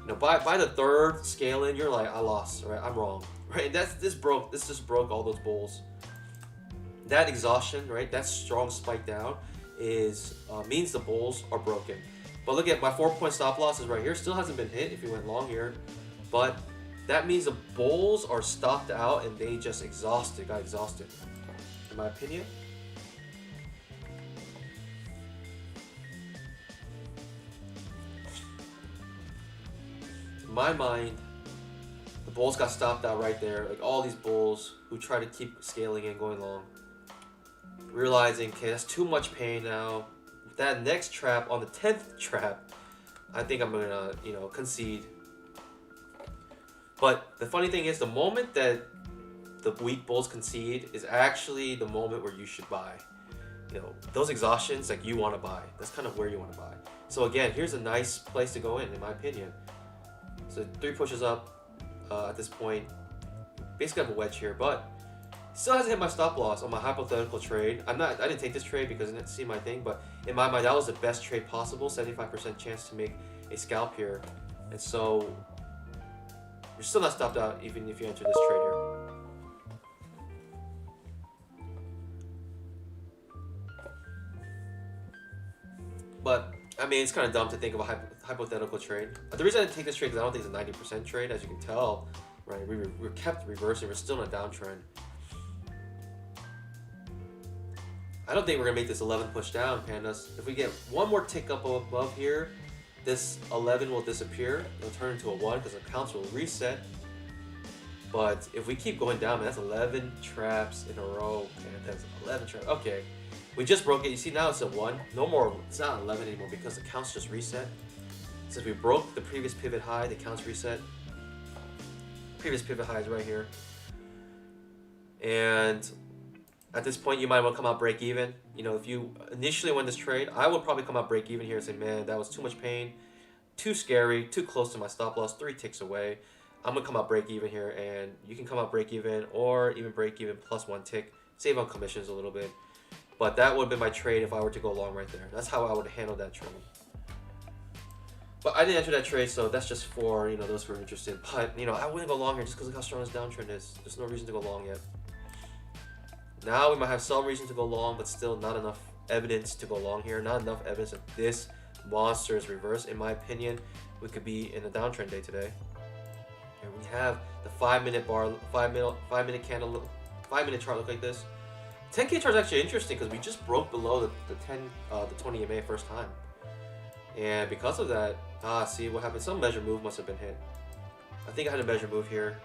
You know, by the third scale in, you're like, I lost, right? I'm wrong, right? This just broke all those bulls. That exhaustion, right? That strong spike down is means the bulls are broken. But look at my 4-point stop loss is right here. Still hasn't been hit if you went long here, but that means the bulls are stopped out and they just got exhausted. In my opinion. In my mind, the bulls got stopped out right there. Like all these bulls who try to keep scaling and going long. Realizing, okay, that's too much pain now. With that next trap, on the 10th trap, I think I'm gonna, concede. But the funny thing is, the moment that the weak bulls concede is actually the moment where you should buy. Those exhaustions, like you want to buy. That's kind of where you want to buy. So again, here's a nice place to go in my opinion. So 3 pushes up at this point. Basically, I have a wedge here, but still hasn't hit my stop loss on my hypothetical trade. I didn't take this trade because I didn't see my thing, but in my mind, that was the best trade possible. 75% chance to make a scalp here, and so you're still not stopped out even if you enter this trade here. But I mean, it's kind of dumb to think of a hypothetical trade. The reason I didn't take this trade is I don't think it's a 90% trade, as you can tell. Right, we're kept reversing. We're still in a downtrend. I don't think we're gonna make this 11 push down, pandas. If we get one more tick up above here, this 11 will disappear. It'll turn into a 1 because the counts will reset. But if we keep going down, man, that's 11 traps in a row. Man, that's 11 traps. Okay, we just broke it. You see now it's a 1. No more. It's not 11 anymore because the counts just reset. Since we broke the previous pivot high, the counts reset. Previous pivot high is right here. And at this point, you might want to come out break even. If you initially win this trade, I would probably come out break even here and say, man, that was too much pain, too scary, too close to my stop loss, 3 ticks away. I'm going to come out break even here, and you can come out break even or even break even plus 1 tick, save on commissions a little bit. But that would have been my trade if I were to go long right there. That's how I would handle that trade. But I didn't enter that trade, so that's just for, those who are interested. But, I wouldn't go long here just because of how strong this downtrend is. There's no reason to go long yet. Now we might have some reason to go long, but still not enough evidence to go long here. Not enough evidence that this monster is reversed. In my opinion, we could be in a downtrend day today. And we have the 5-minute bar, 5-minute candle, 5-minute chart look like this. 10K chart is actually interesting because we just broke below the 20 EMA first time. And because of that, see what happened? Some measure move must have been hit. I think I had a measure move here.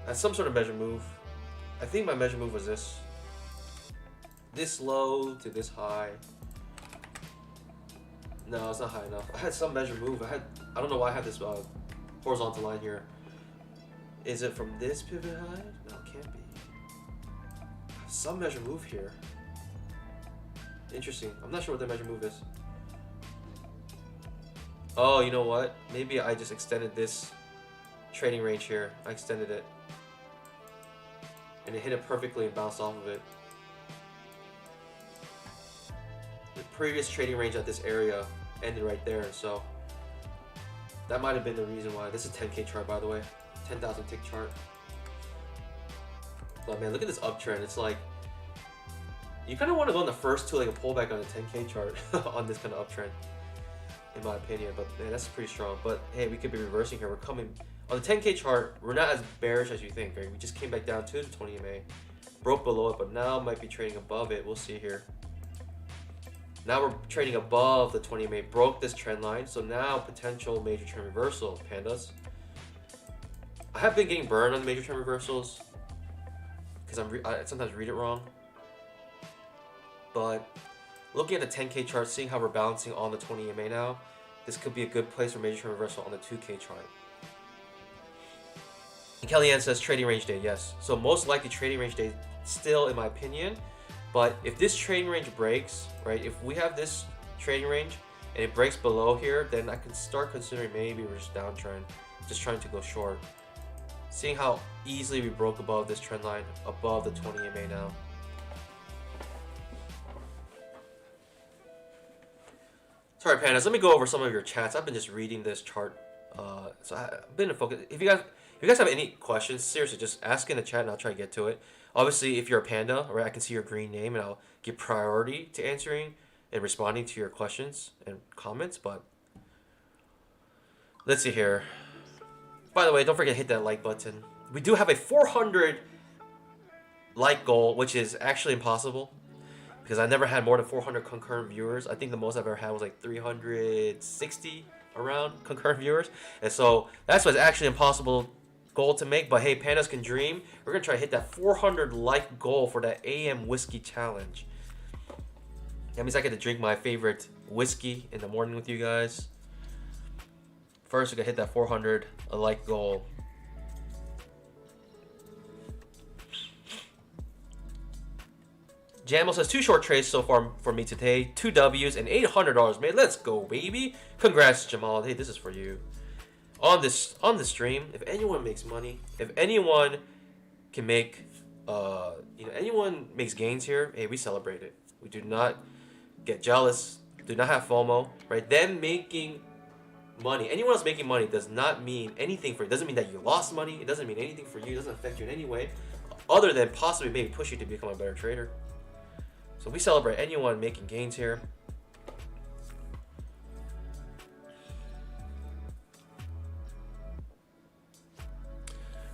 I had some sort of measure move. I think my measure move was this. This low to this high. No, it's not high enough. I had some measure move. I don't know why I have this horizontal line here. Is it from this pivot high? No, it can't be. I have some measure move here. Interesting. I'm not sure what that measure move is. Oh, you know what? Maybe I just extended this trading range here. I extended it. And it hit it perfectly and bounced off of it. The previous trading range at this area ended right there, so that might have been the reason why. This is 10K chart, by the way. 10,000 tick chart. But man, look at this uptrend. It's like, you kind of want to go on the first two, like a pullback on a 10K chart on this kind of uptrend, in my opinion. But man, that's pretty strong. But hey, we could be reversing here. We're coming on the 10K chart. We're not as bearish as you think, right? We just came back down to the 20 EMA, broke below it, but now might be trading above it. We'll see here. Now we're trading above the 20 EMA, broke this trend line, so now potential major trend reversal, pandas. I have been getting burned on the major trend reversals because I sometimes read it wrong. But looking at the 10K chart, seeing how we're balancing on the 20 EMA now, this could be a good place for major trend reversal on the 2K chart. And Kellyanne says trading range day, yes. So most likely trading range day still, in my opinion. But if this trading range breaks, right, if we have this trading range and it breaks below here, then I can start considering maybe we're just downtrend, just trying to go short. Seeing how easily we broke above this trend line, above the 20 EMA now. Sorry, pandas. Let me go over some of your chats. I've been just reading this chart, so I've been in focus. If you guys have any questions, seriously, just ask in the chat and I'll try to get to it. Obviously, if you're a panda, right, I can see your green name and I'll give priority to answering and responding to your questions and comments. But let's see here. By the way, don't forget to hit that like button. We do have a 400 like goal, which is actually impossible because I never had more than 400 concurrent viewers. I think the most I've ever had was like 360 around concurrent viewers, and so that's what's actually impossible goal to make. But hey, pandas can dream. We're gonna try to hit that 400 like goal for that AM whiskey challenge. That means I get to drink my favorite whiskey in the morning with you guys. First, we gotta hit that 400 like goal. Jamel says 2 short trades so far for me today, 2 W's and $800 made. Let's go, baby! Congrats, Jamal. Hey, this is for you. On the stream, if anyone makes money, if anyone can make, anyone makes gains here, hey, we celebrate it. We do not get jealous. Do not have FOMO, right? Them making money, anyone else making money does not mean anything for you. It doesn't mean that you lost money. It doesn't mean anything for you. It doesn't affect you in any way, other than possibly maybe push you to become a better trader. So we celebrate anyone making gains here.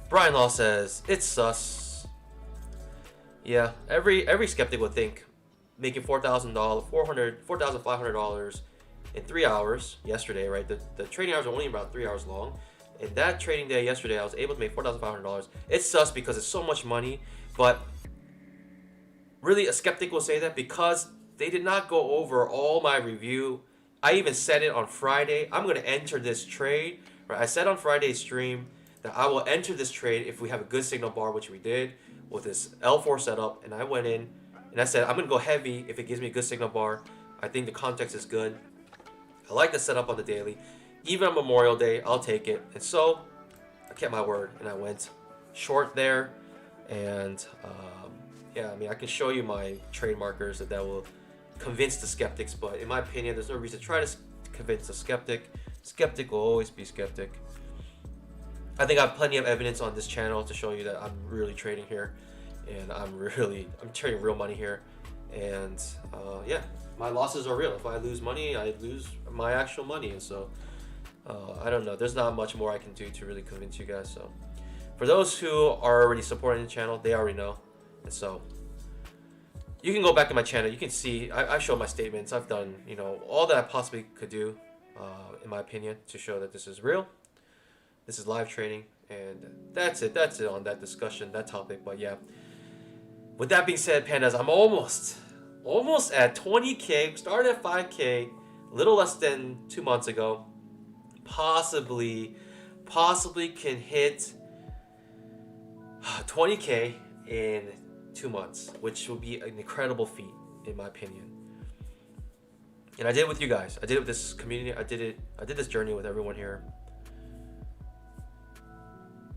Brian Law says it's sus. Yeah, every skeptic would think making $4,500 in 3 hours yesterday, right? The trading hours are only about 3 hours long. In that trading day yesterday, I was able to make $4,500. It's sus because it's so much money, but really, a skeptic will say that because they did not go over all my review. I even said it on Friday. I'm going to enter this trade. Right? I said on Friday's stream that I will enter this trade if we have a good signal bar, which we did with this L4 setup. And I went in and I said, I'm going to go heavy if it gives me a good signal bar. I think the context is good. I like the setup on the daily. Even on Memorial Day, I'll take it. And so I kept my word and I went short there. And yeah, I mean, I can show you my trade markers that will convince the skeptics, but in my opinion, there's no reason to try to convince a skeptic. Skeptic will always be skeptic. I think I have plenty of evidence on this channel to show you that I'm really trading here, and I'm trading real money here, and yeah, my losses are real. If I lose money, I lose my actual money, and so I don't know. There's not much more I can do to really convince you guys. So for those who are already supporting the channel, they already know. And so you can go back to my channel. You can see I show my statements. I've done all that I possibly could do, in my opinion, to show that this is real. This is live trading, and that's it. That's it on that discussion, that topic. But yeah, with that being said, pandas, I'm almost at 20K. Started at 5K, a little less than 2 months ago. Possibly can hit 20K in 2 months, which will be an incredible feat in my opinion. And I did it with you guys. I did it with this community. I did this journey with everyone here.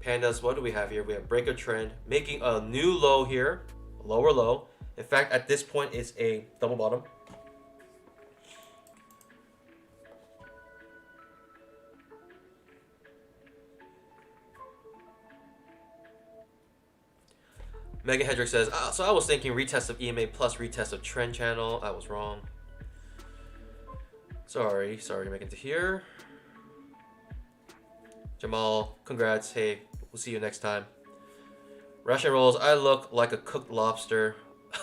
Pandas, what do we have here? We have break of trend, making a new low here, lower low. In fact, at this point, it's a double bottom. Megan Hedrick says, so I was thinking retest of EMA plus retest of trend channel. I was wrong. Sorry to make it to here. Jamal, congrats. Hey, we'll see you next time. Russian rolls, I look like a cooked lobster.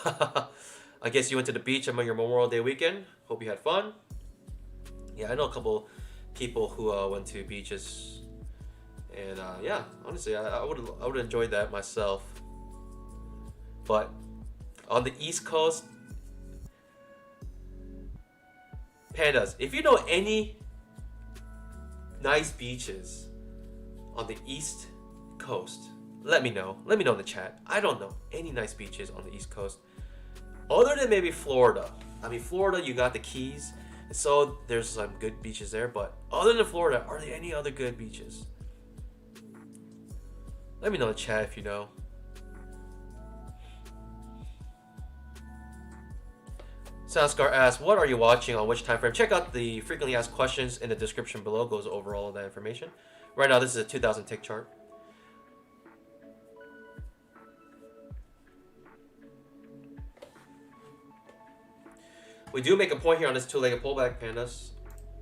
I guess you went to the beach on your Memorial Day weekend. Hope you had fun. Yeah, I know a couple people who went to beaches. And yeah, honestly, I would enjoy that myself. But on the East Coast, pandas, if you know any nice beaches on the East Coast, let me know. Let me know in the chat. I don't know any nice beaches on the East Coast, other than maybe Florida. I mean, Florida, you got the Keys, and so there's some good beaches there. But other than Florida, are there any other good beaches? Let me know in the chat if you know. Sanskar asks, what are you watching on which time frame? Check out the frequently asked questions in the description below. Goes over all of that information. Right now, this is a 2000 tick chart. We do make a point here on this two-legged pullback, pandas.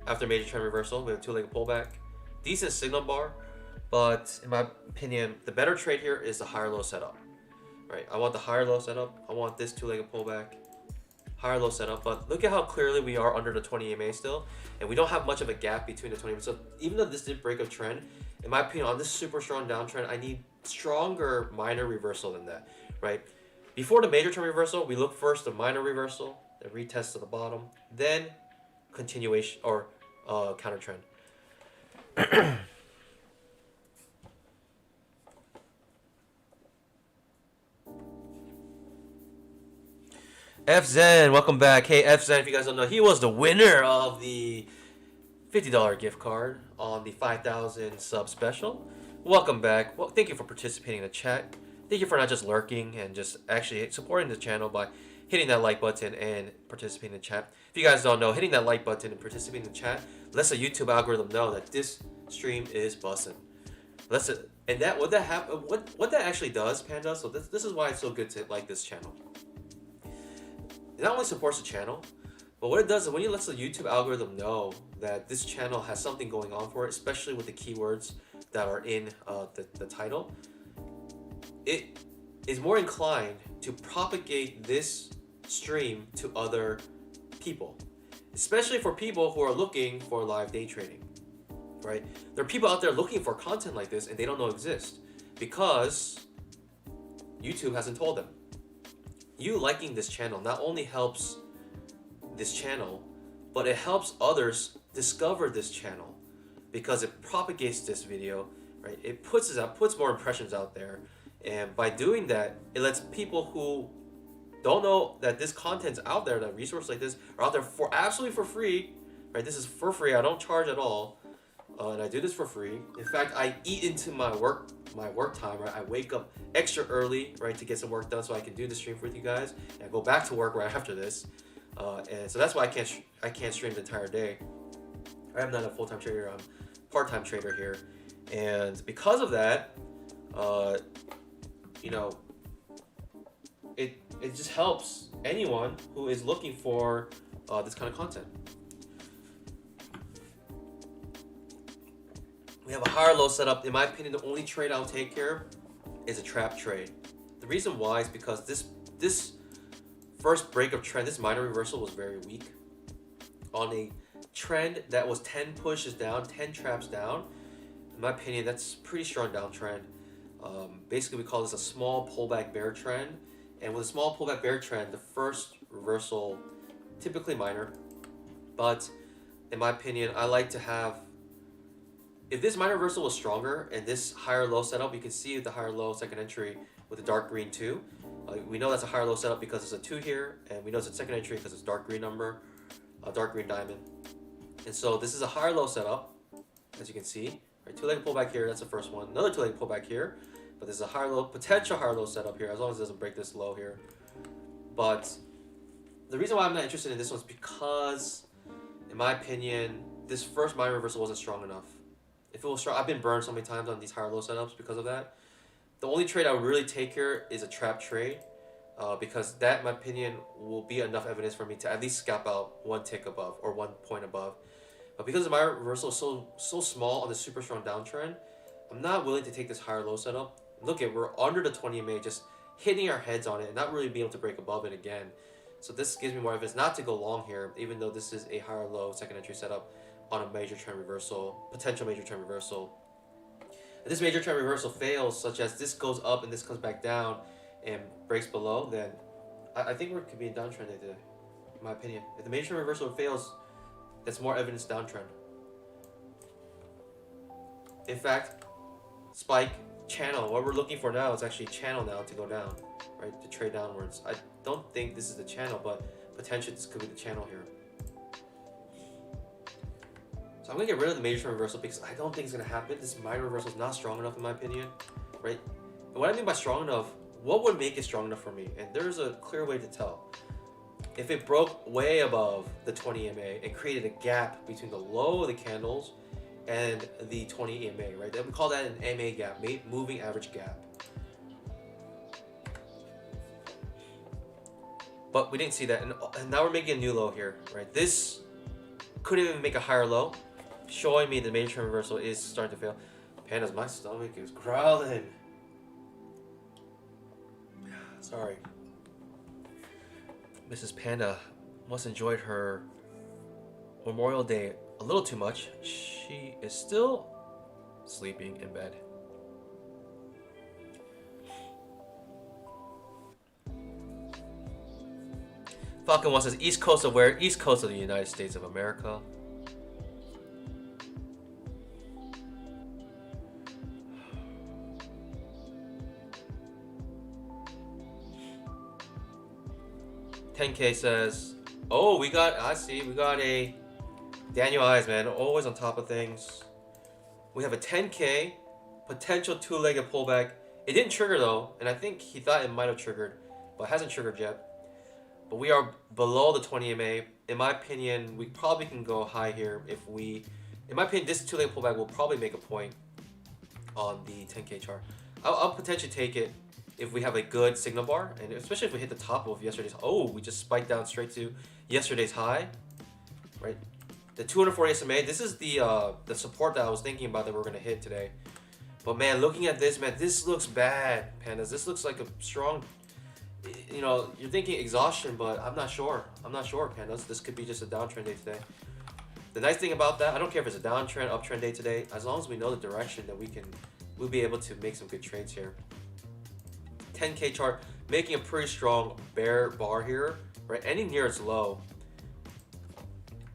After major trend reversal, we have two-legged pullback. Decent signal bar, but in my opinion, the better trade here is the higher low setup. Right? I want the higher low setup. I want this two-legged pullback. Higher low setup, but look at how clearly we are under the 20 EMA still, and we don't have much of a gap between the 20 EMA. So even though this did break a trend, in my opinion, on this super strong downtrend, I need stronger minor reversal than that, right? Before the major trend reversal, we look first the minor reversal, the retest to the bottom, then continuation or counter trend. FZen, welcome back. Hey FZen, if you guys don't know, he was the winner of the $50 gift card on the 5,000 sub special. Welcome back. Well, thank you for participating in the chat. Thank you for not just lurking and just actually supporting the channel by hitting that like button and participating in the chat. If you guys don't know, hitting that like button and participating in the chat lets the YouTube algorithm know that this stream is bussin'. And that what that actually does, Panda. So this is why it's so good to like this channel. It not only supports the channel, but what it does is when you let the YouTube algorithm know that this channel has something going on for it, especially with the keywords that are in the title, it is more inclined to propagate this stream to other people, especially for people who are looking for live day trading, right? There are people out there looking for content like this and they don't know exists because YouTube hasn't told them. You liking this channel not only helps this channel, but it helps others discover this channel because it propagates this video, right? It puts more impressions out there, and by doing that, it lets people who don't know that this content's out there, that resource like this are out there for absolutely for free, right? This is for free. I don't charge at all, and I do this for free. In fact, I eat into my work time, right? I wake up extra early, right, to get some work done so I can do the stream with you guys, and I go back to work right after this, and so that's why I can't stream the entire day. I'm not a full-time trader. I'm a part-time trader here, and because of that, you know, it just helps anyone who is looking for this kind of content. We have a higher low setup. In my opinion, the only trade I'll take here is a trap trade. The reason why is because this first break of trend, this minor reversal was very weak. On a trend that was 10 pushes down, 10 traps down, in my opinion, that's pretty strong downtrend. Basically, we call this a small pullback bear trend. And with a small pullback bear trend, the first reversal, typically minor. But in my opinion, I like to have, if this minor reversal was stronger and this higher low setup, you can see the higher low second entry with the dark green 2. We know that's a higher low setup because it's a 2 here, and we know it's a second entry because it's dark green number, dark green diamond. And so this is a higher low setup, as you can see. Right, two-legged pullback here, that's the first one. Another two-legged pullback here, but there's a higher low, potential higher low setup here, as long as it doesn't break this low here. But the reason why I'm not interested in this one is because, in my opinion, this first minor reversal wasn't strong enough. If it was strong, I've been burned so many times on these higher low setups because of that. The only trade I would really take here is a trap trade, because that, in my opinion, will be enough evidence for me to at least scalp out one tick above or 1 point above. But because my reversal is so small on the super strong downtrend, I'm not willing to take this higher low setup. Look at, we're under the 20 MA, just hitting our heads on it and not really being able to break above it again. So this gives me more evidence not to go long here, even though this is a higher low second entry setup on a major trend reversal, potential major trend reversal. If this major trend reversal fails, such as this goes up and this comes back down and breaks below, then I think we could be in downtrend today, in my opinion. If the major trend reversal fails, that's more evidence downtrend. In fact, spike, channel, what we're looking for now is actually channel now to go down, right, to trade downwards. I don't think this is the channel, but potentially this could be the channel here. So I'm going to get rid of the major trend reversal because I don't think it's going to happen. This minor reversal is not strong enough in my opinion, right? And what I mean by strong enough, what would make it strong enough for me? And there's a clear way to tell. If it broke way above the 20 MA and created a gap between the low of the candles and the 20 MA, right? Then we call that an MA gap, moving average gap. but we didn't see that, and now we're making a new low here, right? This couldn't even make a higher low, showing me the major trend reversal is starting to fail. Pandas, my stomach is growling. Sorry. Mrs. Panda must enjoyed her Memorial Day a little too much. She is still sleeping in bed. Falcon 1 says East Coast of where? East Coast of the United States of America. $10K says, oh, I see, we got a Daniel Eyes, man, always on top of things. We have a 10K potential two-legged pullback. It didn't trigger though, and I think he thought it might have triggered, but it hasn't triggered yet. But we are below the 20 MA. In my opinion, we probably can go high here if we, in my opinion, this two-legged pullback will probably make a point on the 10K chart. I'll potentially take it if we have a good signal bar, and especially if we hit the top of yesterday's. Oh, we just spiked down straight to yesterday's high, right? The 240 SMA. This is the support that I was thinking about that we're gonna hit today. But man, looking at this, man, this looks bad, pandas. This looks like a strong. You know, you're thinking exhaustion, but I'm not sure. I'm not sure, pandas. This could be just a downtrend day today. The nice thing about that, I don't care if it's a downtrend, uptrend day today. As long as we know the direction, that we'll be able to make some good trades here. 10K chart making a pretty strong bear bar here, right? Ending near its low,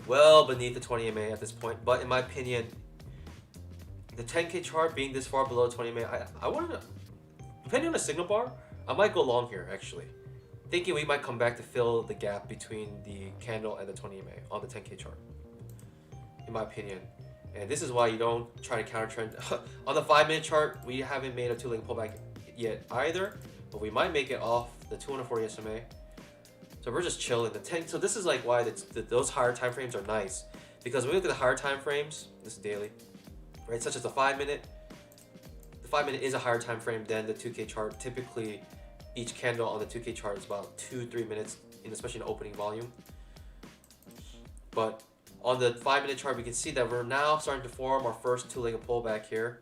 well beneath the 20 MA at this point. But in my opinion, the 10K chart being this far below 20 MA, I want to, depending on the signal bar, I might go long here actually, thinking we might come back to fill the gap between the candle and the 20 MA on the 10K chart, in my opinion. And this is why you don't try to counter trend. On the 5-minute chart, we haven't made a two-leg pullback yet either, but we might make it off the 240 SMA. So we're just chilling. The 10. So this is like why those higher time frames are nice, because when we look at the higher time frames, this is daily, right? Such as the 5-minute. The 5-minute is a higher time frame than the 2K chart. Typically, each candle on the 2K chart is about 2-3 minutes, especially in opening volume. But on the 5-minute chart, we can see that we're now starting to form our first two-legged pullback here.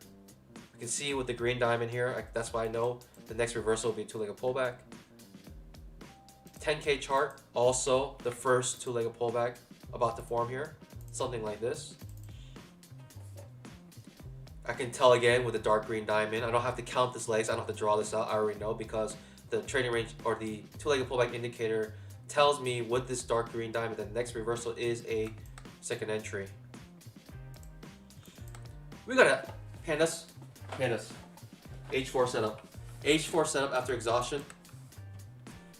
You can see with the green diamond here, that's why I know the next reversal will be a two-legged pullback. 10K chart, also the first two-legged pullback about to form here. Something like this. I can tell again with the dark green diamond. I don't have to count this legs. I don't have to draw this out. I already know because the trading range or the two-legged pullback indicator tells me with this dark green diamond that the next reversal is a second entry. We got a pandas. H4 setup. H4 setup after exhaustion.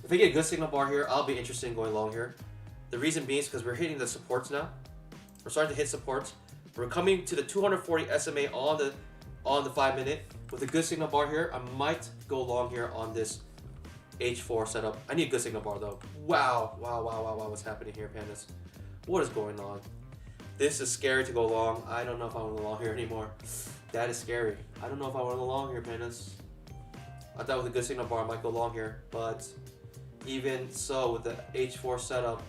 If I get a good signal bar here, I'll be interested in going long here. The reason being is because we're hitting the supports now. We're starting to hit supports. We're coming to the 240 SMA on the 5-minute. With a good signal bar here, I might go long here on this H4 setup. I need a good signal bar though. Wow, what's happening here, pandas? What is going on? This is scary to go long. I don't know if I want to go long here anymore. That is scary. I don't know if I want to go long here, pandas. I thought with a good signal bar I might go long here, but even so, with the H4 setup,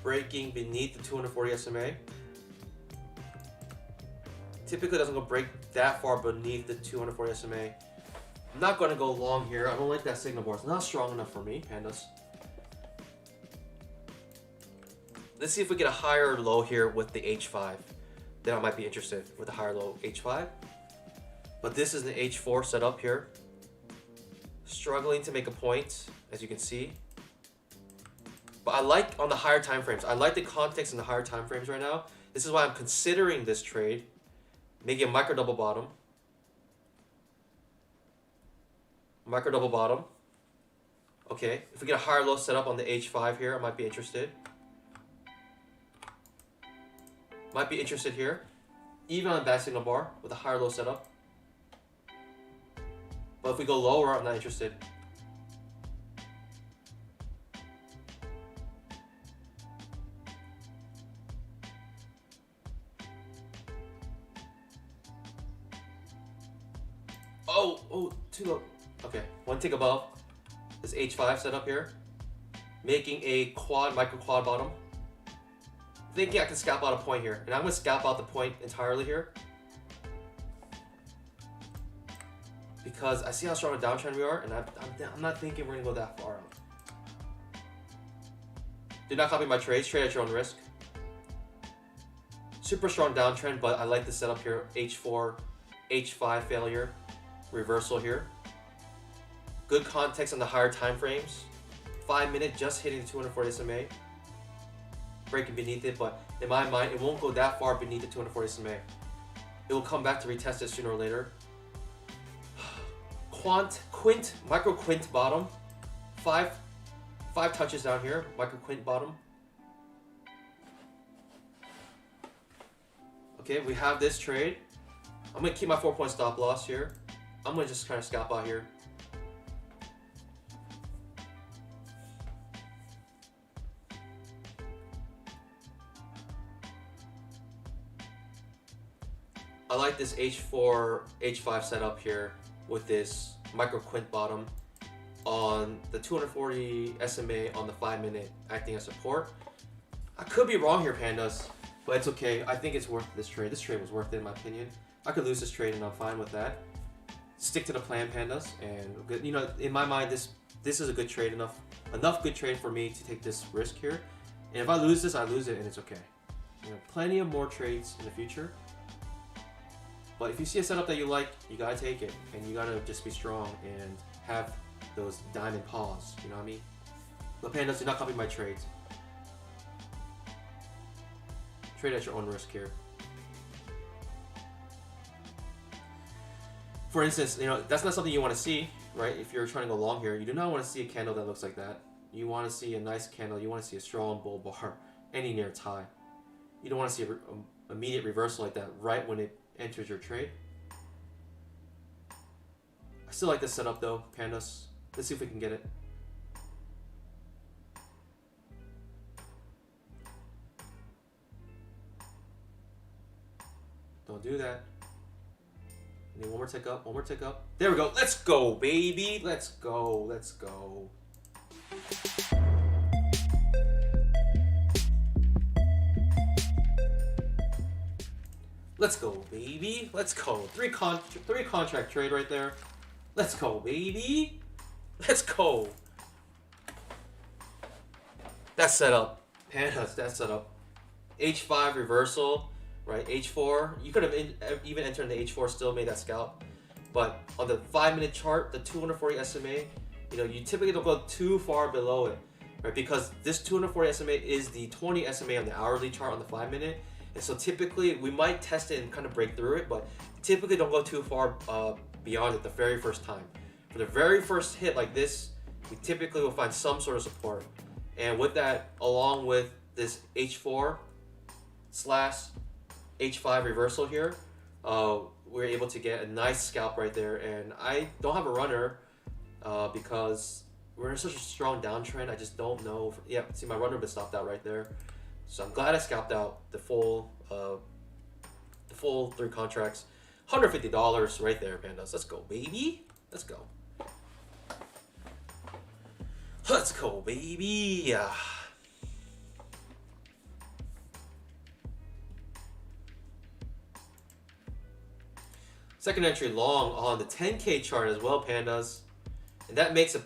breaking beneath the 240 SMA, typically doesn't go break that far beneath the 240 SMA. I'm not going to go long here. I don't like that signal bar. It's not strong enough for me, pandas. Let's see if we get a higher low here with the H5. Then I might be interested with a higher low H5. But this is the H4 setup here. Struggling to make a point, as you can see. But I like on the higher time frames. I like the context in the higher time frames right now. This is why I'm considering this trade. Making a micro double bottom. Micro double bottom. Okay, if we get a higher low setup on the H5 here, I might be interested. Might be interested here. Even on a bad signal bar with a higher low setup. But if we go lower, I'm not interested. Oh, too low. Okay, one tick above this H5 setup here, making a micro quad bottom. Thinking I can scalp out a point here, and I'm gonna scalp out the point entirely here because I see how strong a downtrend we are, and I'm not thinking we're gonna go that far out. Do not copy my trades. Trade at your own risk. Super strong downtrend, but I like the setup here. H4, H5 failure, reversal here. Good context on the higher time frames. 5 minute just hitting the 240 SMA. Breaking beneath it, but in my mind, it won't go that far beneath the 240 SMA. It will come back to retest it sooner or later. Micro quint bottom. Five touches down here. Micro quint bottom. Okay, we have this trade. I'm gonna keep my 4-point stop loss here. I'm gonna just kind of scalp out here. I like this H4, H5 setup here with this micro quint bottom on the 240 SMA on the 5 minute acting as support. I could be wrong here, pandas, but it's okay. I think it's worth this trade. This trade was worth it in my opinion. I could lose this trade and I'm fine with that. Stick to the plan, pandas, and you know, in my mind, this is a good trade, enough good trade for me to take this risk here. And if I lose this, I lose it, and it's okay. You know, plenty of more trades in the future. But if you see a setup that you like, you gotta take it, and you gotta just be strong and have those diamond paws. You know what I mean? But pandas, do not copy my trades. Trade at your own risk here. For instance, you know, that's not something you want to see, right? If you're trying to go long here, you do not want to see a candle that looks like that. You want to see a nice candle. You want to see a strong bull bar, any near its high. You don't want to see an immediate reversal like that right when it enters your trade. I still like this setup though, pandas. Let's see if we can get it. Don't do that. I need one more tick up, one more tick up. There we go. Let's go, baby. Let's go. Let's go. Let's go, baby. Let's go. Three contract trade right there. Let's go, baby. Let's go. That's set up. Pandas, that's set up. H5 reversal, right? H4. You could have even entered in the H4, still made that scalp. But on the 5 minute chart, the 240 SMA, you know, you typically don't go too far below it, right? Because this 240 SMA is the 20 SMA on the hourly chart on the 5 minute. And so typically we might test it and kind of break through it, but typically don't go too far beyond it the very first time. For the very first hit like this, we typically will find some sort of support. And with that, along with this H4 / H5 reversal here, we're able to get a nice scalp right there. And I don't have a runner because we're in such a strong downtrend. I just don't know. Yeah, see, my runner been stopped out right there. So I'm glad I scalped out the full 3 contracts. $150 right there, pandas. Let's go, baby. Let's go. Let's go, baby. Second entry long on the 10K chart as well, pandas. And that makes a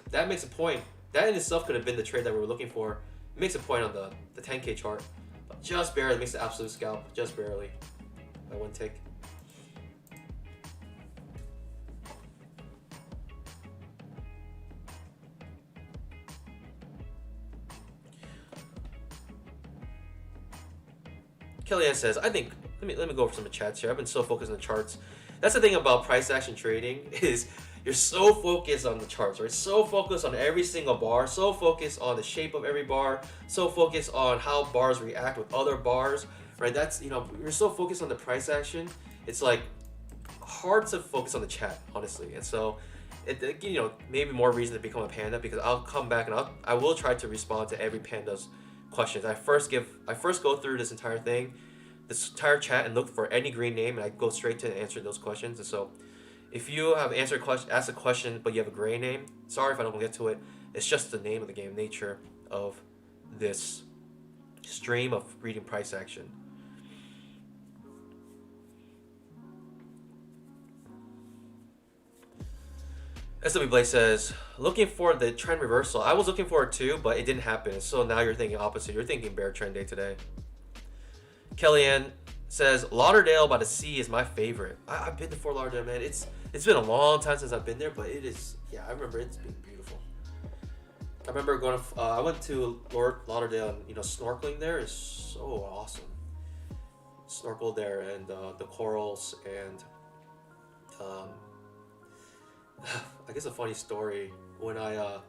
point. That in itself could have been the trade that we were looking for. It makes a point on the 10K chart. But just barely makes the absolute scalp. Just barely. By one tick. Kellyanne says, I think, let me go over some of the chats here. I've been so focused on the charts. That's the thing about price action trading is you're so focused on the charts, right? So focused on every single bar, so focused on the shape of every bar, so focused on how bars react with other bars, right? That's, you know, you're so focused on the price action. It's like hard to focus on the chat, honestly. And so, you know, maybe more reason to become a panda, because I'll come back and I will try to respond to every panda's questions. I first go through this entire thing, this entire chat, and look for any green name, and I go straight to answer those questions. And so If you have asked a question, but you have a gray name, sorry if I don't get to it. It's just the name of the game, nature of this stream of reading price action. SW Blake says, looking for the trend reversal. I was looking for it too, but it didn't happen. So now you're thinking opposite. You're thinking bear trend day today. Kellyanne says, Lauderdale by the sea is my favorite. I've been to Fort Lauderdale, man. It's been a long time since I've been there, but it is, yeah, I remember it's been beautiful. I remember going to, I went to Lauderdale and, snorkeling there is so awesome. Snorkeled there and the corals and, I guess a funny story, when the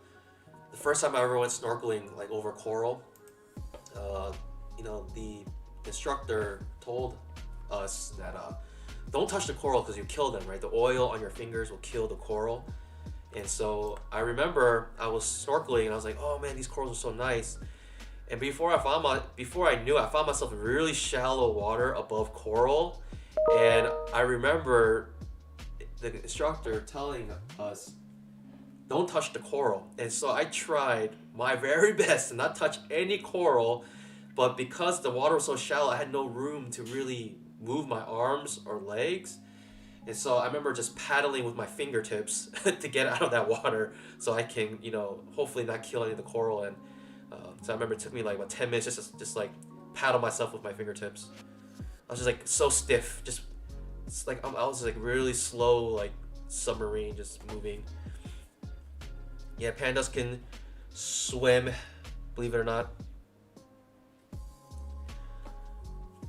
first time I ever went snorkeling, like over coral, the instructor told us that don't touch the coral because you kill them, right? The oil on your fingers will kill the coral. And so I remember I was snorkeling and I was like, oh man, these corals are so nice. And before I knew, I found myself in really shallow water above coral. And I remember the instructor telling us, don't touch the coral. And so I tried my very best to not touch any coral, but because the water was so shallow, I had no room to really move my arms or legs. And so I remember just paddling with my fingertips to get out of that water so I can, hopefully not kill any of the coral. And so I remember it took me like about 10 minutes just like paddle myself with my fingertips. I was just like so stiff, it's like I was like really slow, like submarine, just moving. Yeah, pandas can swim, believe it or not.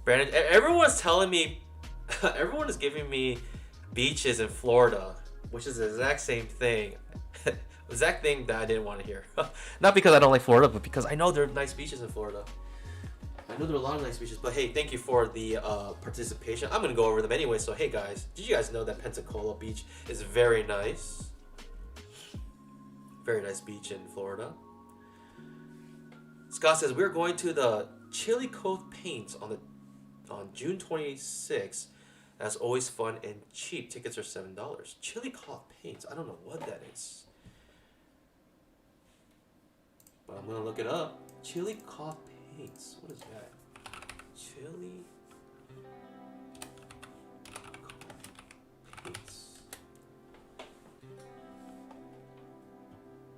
Brandon, everyone's telling me, everyone is giving me beaches in Florida, which is the exact same thing. Exact thing that I didn't want to hear. Not because I don't like Florida, but because I know there are nice beaches in Florida. I know there are a lot of nice beaches, but hey, thank you for the participation. I'm going to go over them anyway, so hey guys, did you guys know that Pensacola Beach is very nice? Very nice beach in Florida. Scott says, we're going to the Chili Cove Paints on June 26th. That's always fun and cheap. Tickets are $7. Chili Cove Paints. I don't know what that is, but I'm going to look it up. Chili Cove Paints. What is that? Chili Paints.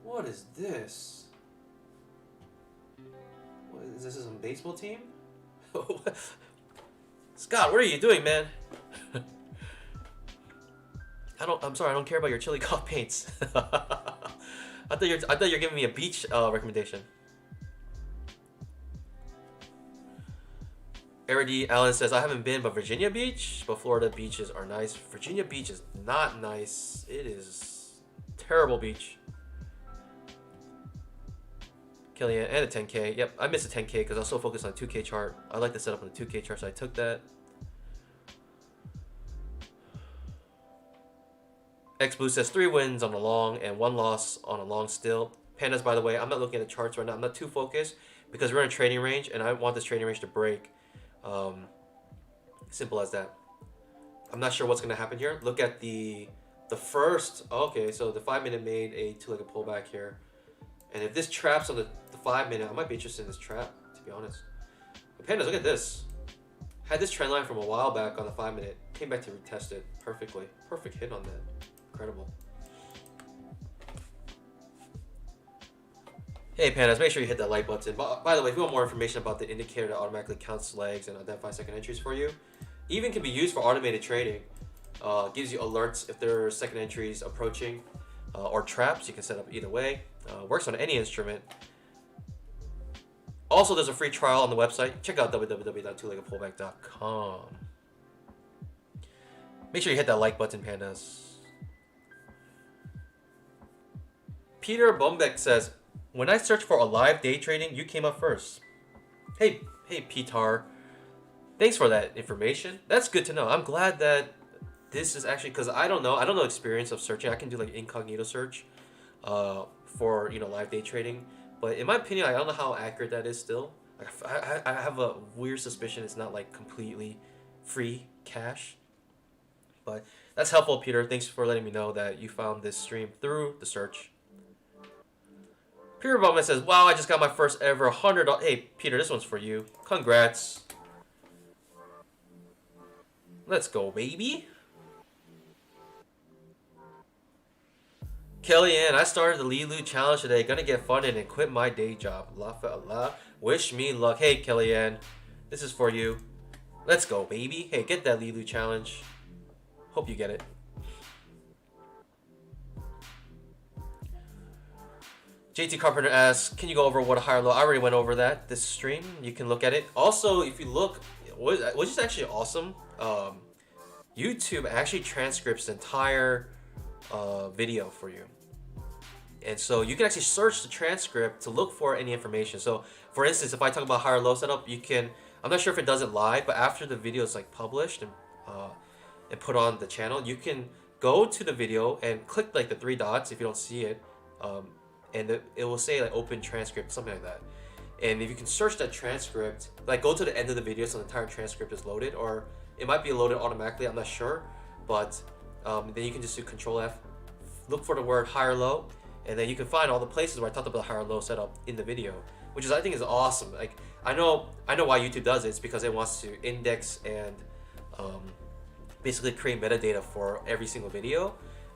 What is this? What is this? Some baseball team? Scott, what are you doing, man? I'm sorry, I don't care about your Chili Cove Paints. I thought you're giving me a beach recommendation. Eric Allen says, I haven't been, but Virginia Beach, but Florida beaches are nice. Virginia Beach is not nice. It is terrible beach. Killian, and a 10K. Yep, I missed a 10K because I was so focused on 2K chart. I like to set up on the 2K chart, so I took that. X Blue says 3 wins on a long and 1 loss on a long still. Pandas, by the way, I'm not looking at the charts right now. I'm not too focused because we're in a trading range and I want this trading range to break. Simple as that. I'm not sure what's going to happen here. Look at the first. Okay, so the 5-minute made a 2-legged pullback here. And if this traps on the 5-minute, I might be interested in this trap, to be honest. But Pandas, look at this. Had this trend line from a while back on the 5-minute. Came back to retest it perfectly. Perfect hit on that. Incredible. Hey Pandas, make sure you hit that like button. By the way, if you want more information about the indicator that automatically counts legs and identifies second entries for you, even can be used for automated trading. Gives you alerts if there are second entries approaching or traps. You can set up either way. Works on any instrument. Also, there's a free trial on the website. Check out www.2leggedpullback.com. Make sure you hit that like button, Pandas. Peter Bombeck says, when I searched for a live day trading, you came up first. Hey Peter. Thanks for that information. That's good to know. I'm glad that this is actually, because I don't know experience of searching. I can do like incognito search for live day trading, but in my opinion, I don't know how accurate that is still. Like, I have a weird suspicion it's not like completely free cash. But that's helpful, Peter. Thanks for letting me know that you found this stream through the search. Peter Bowman says, wow, I just got my first ever $100. Hey, Peter, this one's for you. Congrats. Let's go, baby. Kellyanne, I started the Lilu challenge today. Gonna get funded and quit my day job. La. Wish me luck. Hey, Kellyanne, this is for you. Let's go, baby. Hey, get that Lilu challenge. Hope you get it. JT Carpenter asks, can you go over what a higher low? I already went over that this stream. You can look at it. Also, if you look, which is actually awesome, YouTube actually transcripts the entire video for you. And so you can actually search the transcript to look for any information. So for instance, if I talk about higher low setup, you can, I'm not sure if it does it live, but after the video is like published and put on the channel, you can go to the video and click like the 3 dots if you don't see it. And it will say like open transcript, something like that. And if you can search that transcript, like go to the end of the video so the entire transcript is loaded, or it might be loaded automatically, I'm not sure. But then you can just do Control F, look for the word higher low, and then you can find all the places where I talked about the higher low setup in the video, which is, I think, is awesome. Like I know why YouTube does it. It's because it wants to index and basically create metadata for every single video,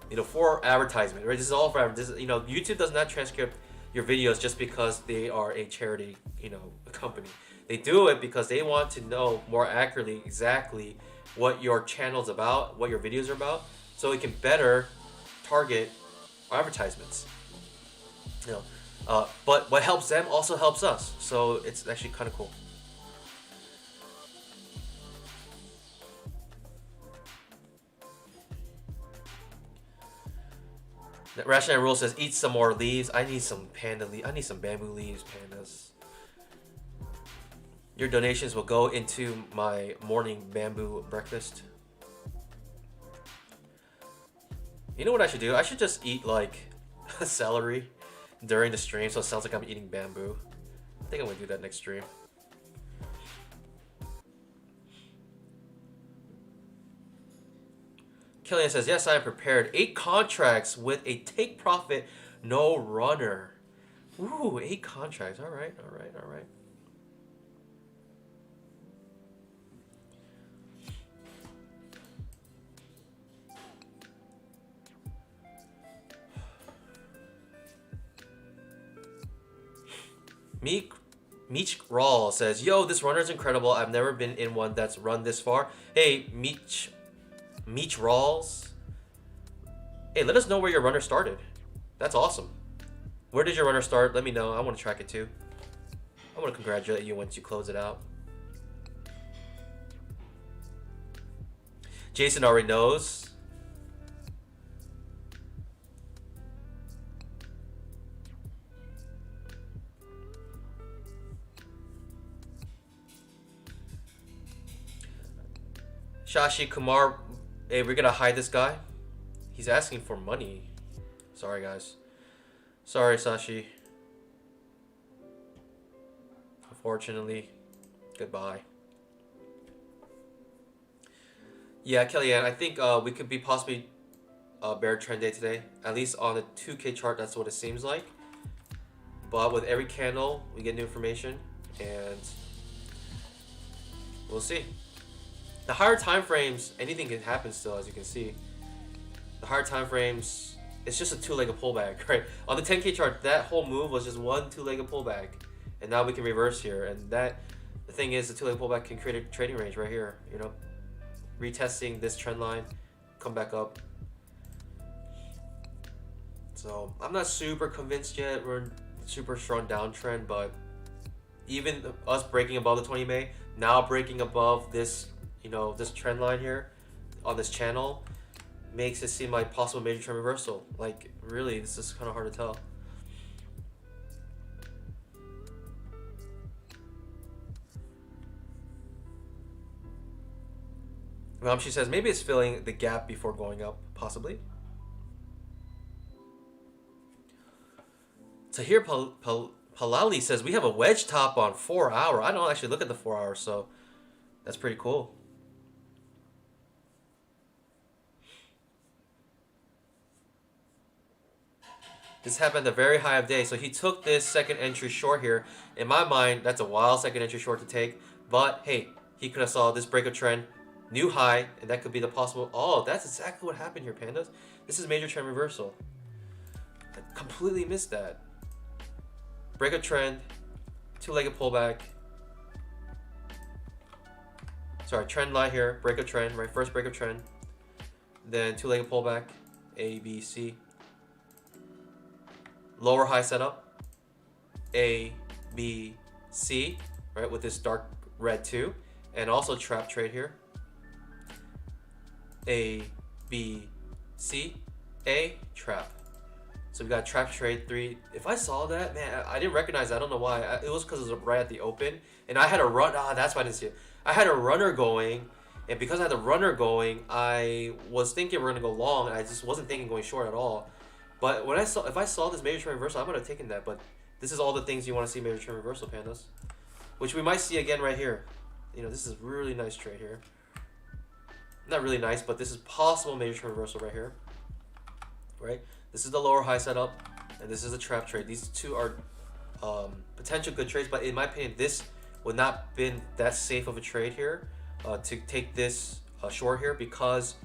you know, for advertisement, right? This is all for advertisement. You know, YouTube does not transcript your videos just because they are a charity, you know, a company. They do it because they want to know more accurately exactly what your channel's about, what your videos are about, so it can better target advertisements. You know, but what helps them also helps us. So it's actually kind of cool. Rational Rule says, eat some more leaves. I need some panda leaves. I need some bamboo leaves, pandas. Your donations will go into my morning bamboo breakfast. You know what I should do? I should just eat like celery during the stream so it sounds like I'm eating bamboo. I think I'm gonna do that next stream. Killian says, yes, I am prepared. 8 contracts with a take profit, no runner. Ooh, 8 contracts. All right. Meech Rawl says, yo, this runner is incredible. I've never been in one that's run this far. Hey, Meech Rawls. Hey, let us know where your runner started. That's awesome. Where did your runner start? Let me know. I want to track it too. I want to congratulate you once you close it out. Jason already knows. Shashi Kumar, hey, we're gonna hide this guy. He's asking for money. Sorry, guys. Sorry, Sashi. Unfortunately, goodbye. Yeah, Kellyanne, I think we could be possibly bear trend day today. At least on the 2K chart, that's what it seems like. But with every candle, we get new information, and we'll see. The higher time frames, anything can happen still, as you can see. The higher time frames, it's just a 2-legged pullback, right? On the 10K chart, that whole move was just one 2-legged pullback, and now we can reverse here. And that, the thing is, the 2-legged pullback can create a trading range right here. You know, retesting this trend line, come back up. So I'm not super convinced yet. We're in super strong downtrend, but even us breaking above the 20 MA, now breaking above this, you know, this trend line here on this channel, makes it seem like possible major trend reversal. Like, really, this is kind of hard to tell. She says maybe it's filling the gap before going up, possibly. Tahir Palali says we have a wedge top on 4 hour. I don't actually look at the 4 hour, so that's pretty cool. This happened at the very high of day, so he took this second entry short here. In my mind, that's a wild second entry short to take. But hey, he could have saw this breakout trend, new high, and that could be the possible. Oh, that's exactly what happened here, pandas. This is major trend reversal. I completely missed that. Breakout trend, two-legged pullback. Sorry, trend line here, breakout trend, right? First breakout trend, then two-legged pullback, A, B, C. Lower high setup, A, B, C, right, with this dark red too, and also trap trade here, A, B, C, A, trap. So we got trap trade 3. If I saw that, man, I didn't recognize that. I don't know why. It was because it was right at the open, and I had a run. That's why I didn't see it. I had a runner going, and because I had the runner going, I was thinking we're gonna go long, and I just wasn't thinking going short at all. But when if I saw this major trend reversal, I would have taken that. But this is all the things you want to see major trend reversal, pandas, which we might see again right here. You know, this is a really nice trade here. Not really nice, but this is possible major trend reversal right here. Right? This is the lower high setup, and this is a trap trade. These two are potential good trades, but in my opinion, this would not been that safe of a trade here to take this short here because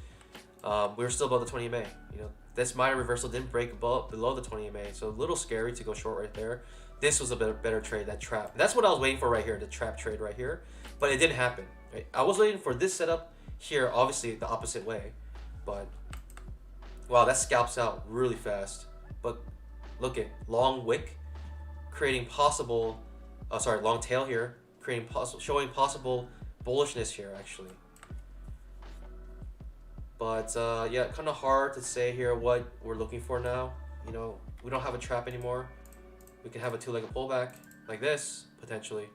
we were still above the 20 MA. You know, this minor reversal didn't break below the 20 MA, so a little scary to go short right there. This was a better trade, that trap. And that's what I was waiting for right here, the trap trade right here, but it didn't happen. Right? I was waiting for this setup here, obviously the opposite way, but wow, that scalps out really fast. But look at long wick, creating possible, long tail here, creating showing possible bullishness here actually. But yeah, kind of hard to say here what we're looking for now. You know, we don't have a trap anymore. We can have a two-legged pullback like this potentially.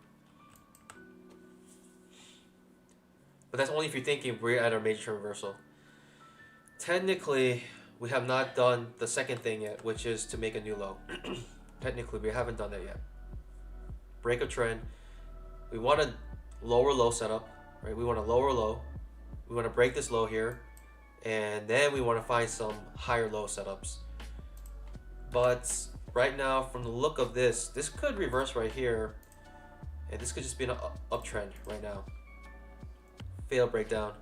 But that's only if you're thinking we're at our major trend reversal. Technically, we have not done the second thing yet, which is to make a new low. Technically, we haven't done that yet. Break a trend. We want a lower low setup, right? We want a lower low. We want to break this low here, and then we want to find some higher low setups. But right now, from the look of this could reverse right here, and this could just be an uptrend right now. Fail breakdown.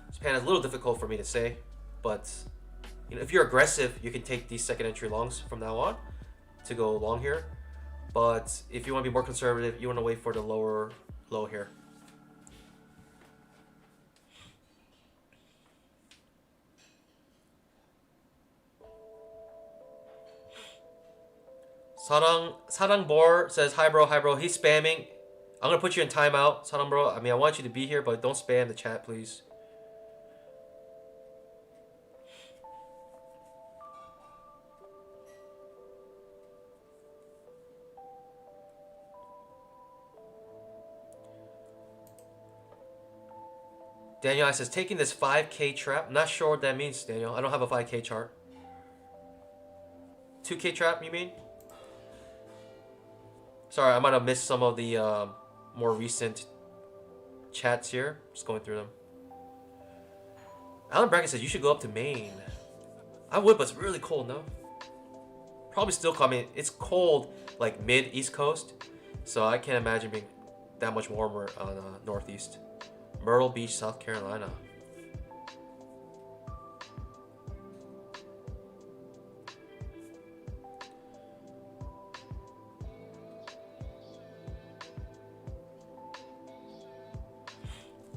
This pan is a little difficult for me to say, but you know, if you're aggressive, you can take these second entry longs from now on to go long here. But if you want to be more conservative, you want to wait for the lower low here. Sarangbor says, hi bro, he's spamming. I'm gonna put you in timeout, Sarangbro. I mean, I want you to be here, but don't spam the chat, please. Daniel says, taking this 5K trap. I'm not sure what that means, Daniel. I don't have a 5K chart. 2K trap, you mean? Sorry, I might have missed some of the more recent chats here. Just going through them. Alan Bracken says, you should go up to Maine. I would, but it's really cold, no? Probably still coming. It's cold, like mid-East Coast. So I can't imagine being that much warmer on Northeast. Myrtle Beach, South Carolina.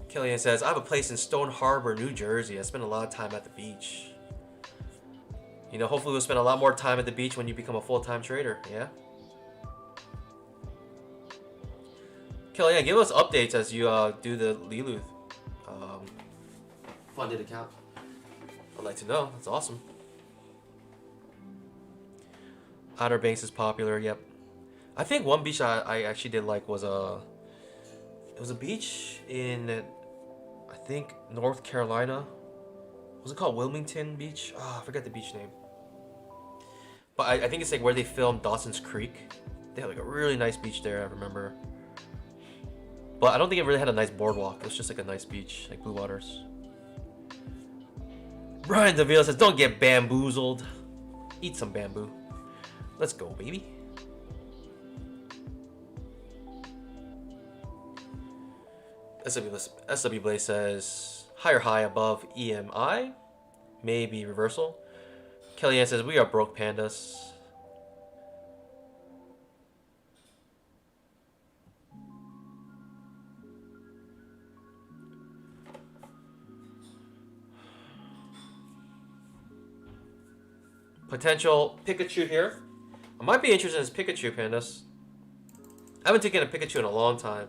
Killian says, I have a place in Stone Harbor, New Jersey. I spend a lot of time at the beach. You know, hopefully we'll spend a lot more time at the beach when you become a full-time trader, yeah? Killian, give us updates as you do the Liluth funded account. I'd like to know. That's awesome. Outer Banks is popular, yep. I think one beach I actually did like was it was a beach in, I think, North Carolina. Was it called Wilmington Beach? Oh, I forget the beach name. But I think it's like where they filmed Dawson's Creek. They had like a really nice beach there, I remember. But I don't think it really had a nice boardwalk. It was just like a nice beach, like blue waters. Brian DeVille says, don't get bamboozled. Eat some bamboo. Let's go, baby. SW Blaze says higher high above EMI, maybe reversal. Kellyanne says we are broke pandas. Potential Pikachu here. I might be interested in this Pikachu, pandas. I haven't taken a Pikachu in a long time.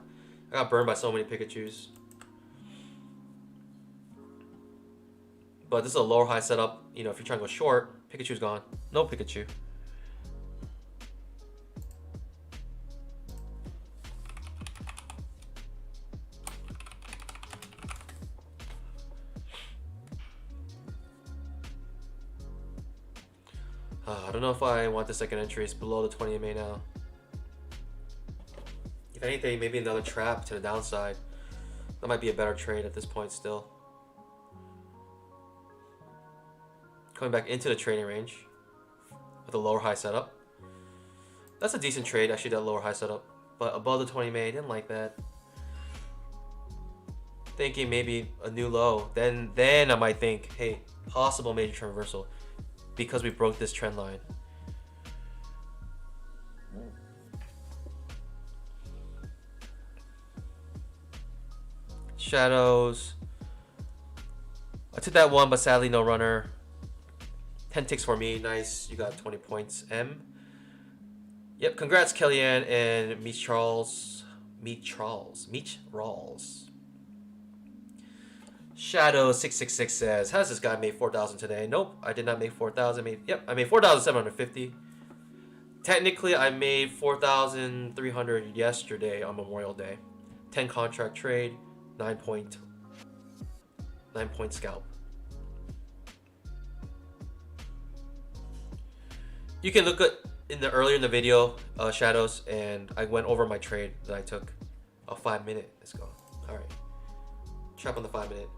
I got burned by so many Pikachus. But this is a lower high setup. You know, if you're trying to go short, Pikachu's gone. No Pikachu. I don't know if I want the second entry. It's below the 20 MA now. If anything, maybe another trap to the downside. That might be a better trade at this point still. Coming back into the trading range with a lower high setup. That's a decent trade, actually, that lower high setup. But above the 20 MA, I didn't like that. Thinking maybe a new low. Then I might think, hey, possible major trend reversal. Because we broke this trend line. Shadows. I took that one, but sadly no runner. 10 ticks for me. Nice. You got 20 points. M. Yep. Congrats, Kellyanne and Meech Rawls. Shadow 666 says, "Has this guy made 4,000 today?" Nope, I did not make 4,000. I made 4,750. Technically, I made 4,300 yesterday on Memorial Day. 10 contract trade, 9 point scalp. You can look at earlier in the video, Shadows, and I went over my trade that I took. A 5 minute. Let's go. All right. Trap on the 5 minute.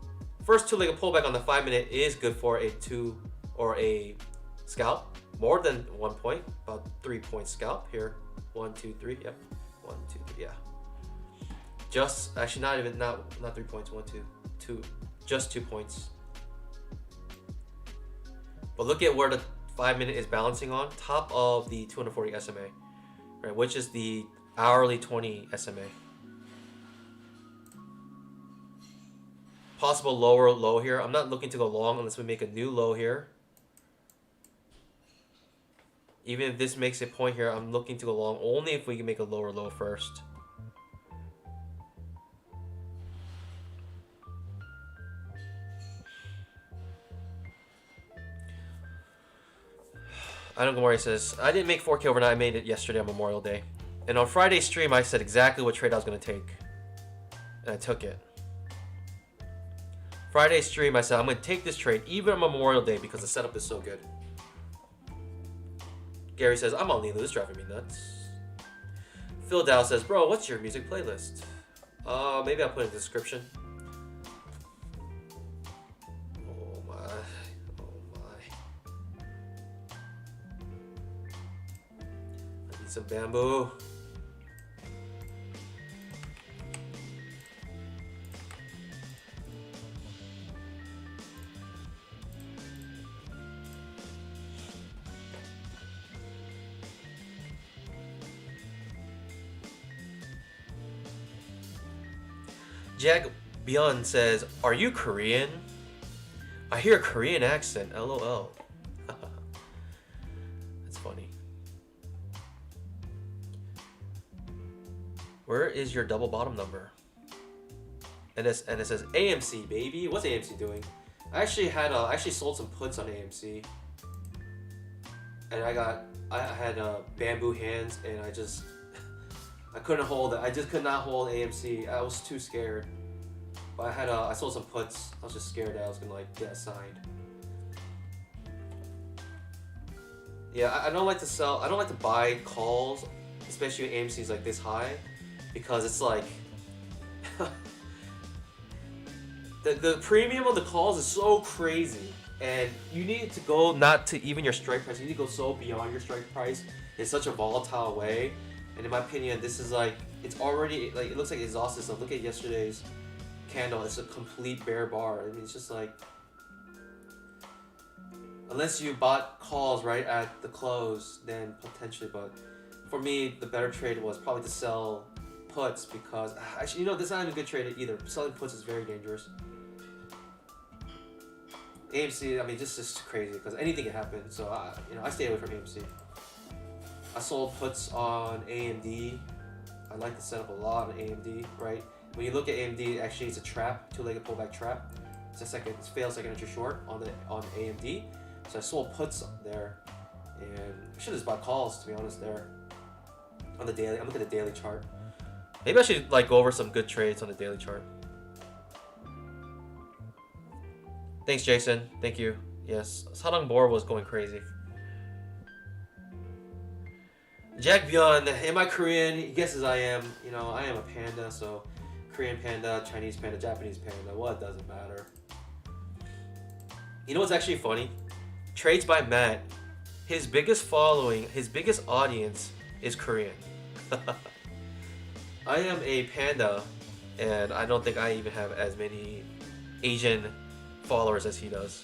First two-legged pullback on the 5 minute is good for a 2 or a scalp. More than 1 point, about 3 point scalp here. 1, 2, 3. Yep. 1, 2, 3. Yeah. Just actually not 3 points. 1, 2, 2. Just 2 points. But look at where the 5 minute is balancing on top of the 240 SMA, right? Which is the hourly 20 SMA. Possible lower low here. I'm not looking to go long unless we make a new low here. Even if this makes a point here, I'm looking to go long only if we can make a lower low first. I don't know where he says, I didn't make 4K overnight. I made it yesterday on Memorial Day. And on Friday's stream, I said exactly what trade I was going to take. And I took it. Friday's stream, I said, I'm going to take this trade even on Memorial Day because the setup is so good. Gary says, I'm on Nilo. This is driving me nuts. Phil Dow says, bro, what's your music playlist? Maybe I'll put it in the description. Oh my. I need some bamboo. Jack Beyond says, are you Korean? I hear a Korean accent, LOL. That's funny. Where is your double bottom number? And it says AMC, baby. What's AMC doing? I actually sold some puts on AMC. And I had bamboo hands and I couldn't hold it. I just could not hold AMC. I was too scared. But I sold some puts. I was just scared that I was gonna get assigned. Yeah, I don't like to sell. I don't like to buy calls, especially when AMC is this high, because it's the premium of the calls is so crazy, and you need to go not to even your strike price. You need to go so beyond your strike price in such a volatile way. And in my opinion, this is like, it's already, like, it looks like exhausted stuff. Look at yesterday's candle. It's a complete bear bar. I mean, it's just like, unless you bought calls right at the close, then potentially. But for me, the better trade was probably to sell puts, because actually, you know, this is not even a good trade either. Selling puts is very dangerous. AMC, I mean, just crazy, because anything can happen. So you know, I stay away from AMC. I sold puts on AMD. I like the setup a lot on AMD, right? When you look at AMD, actually it's a trap, two-legged pullback trap. It's failed second entry short on AMD. So I sold puts there, and I should have just bought calls, to be honest, there. On the daily, I'm looking at the daily chart. Maybe I should like go over some good trades on the daily chart. Thanks, Jason. Thank you. Yes, Sarang Bor was going crazy. Jack Byun, am I Korean? He guesses I am. You know, I am a panda, so Korean panda, Chinese panda, Japanese panda, what doesn't matter. You know what's actually funny? Trades by Matt, his biggest following, his biggest audience is Korean. I am a panda, and I don't think I even have as many Asian followers as he does.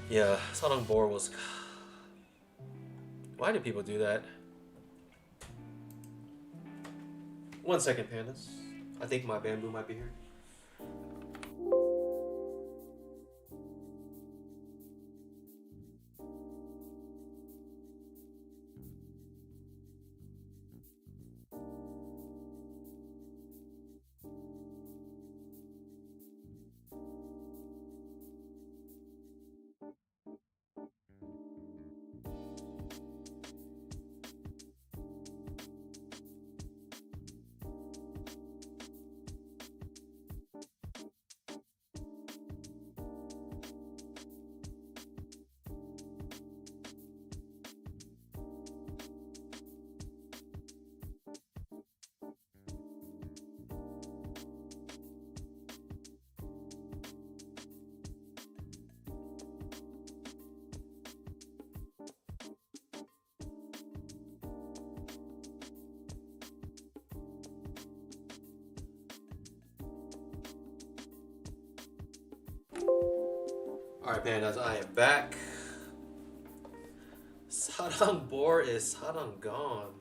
Yeah, Sarang Bor was... Why do people do that? 1 second, pandas. I think my bamboo might be here. Alright, pandas, I am back. Sarang Bor is Sarang gone.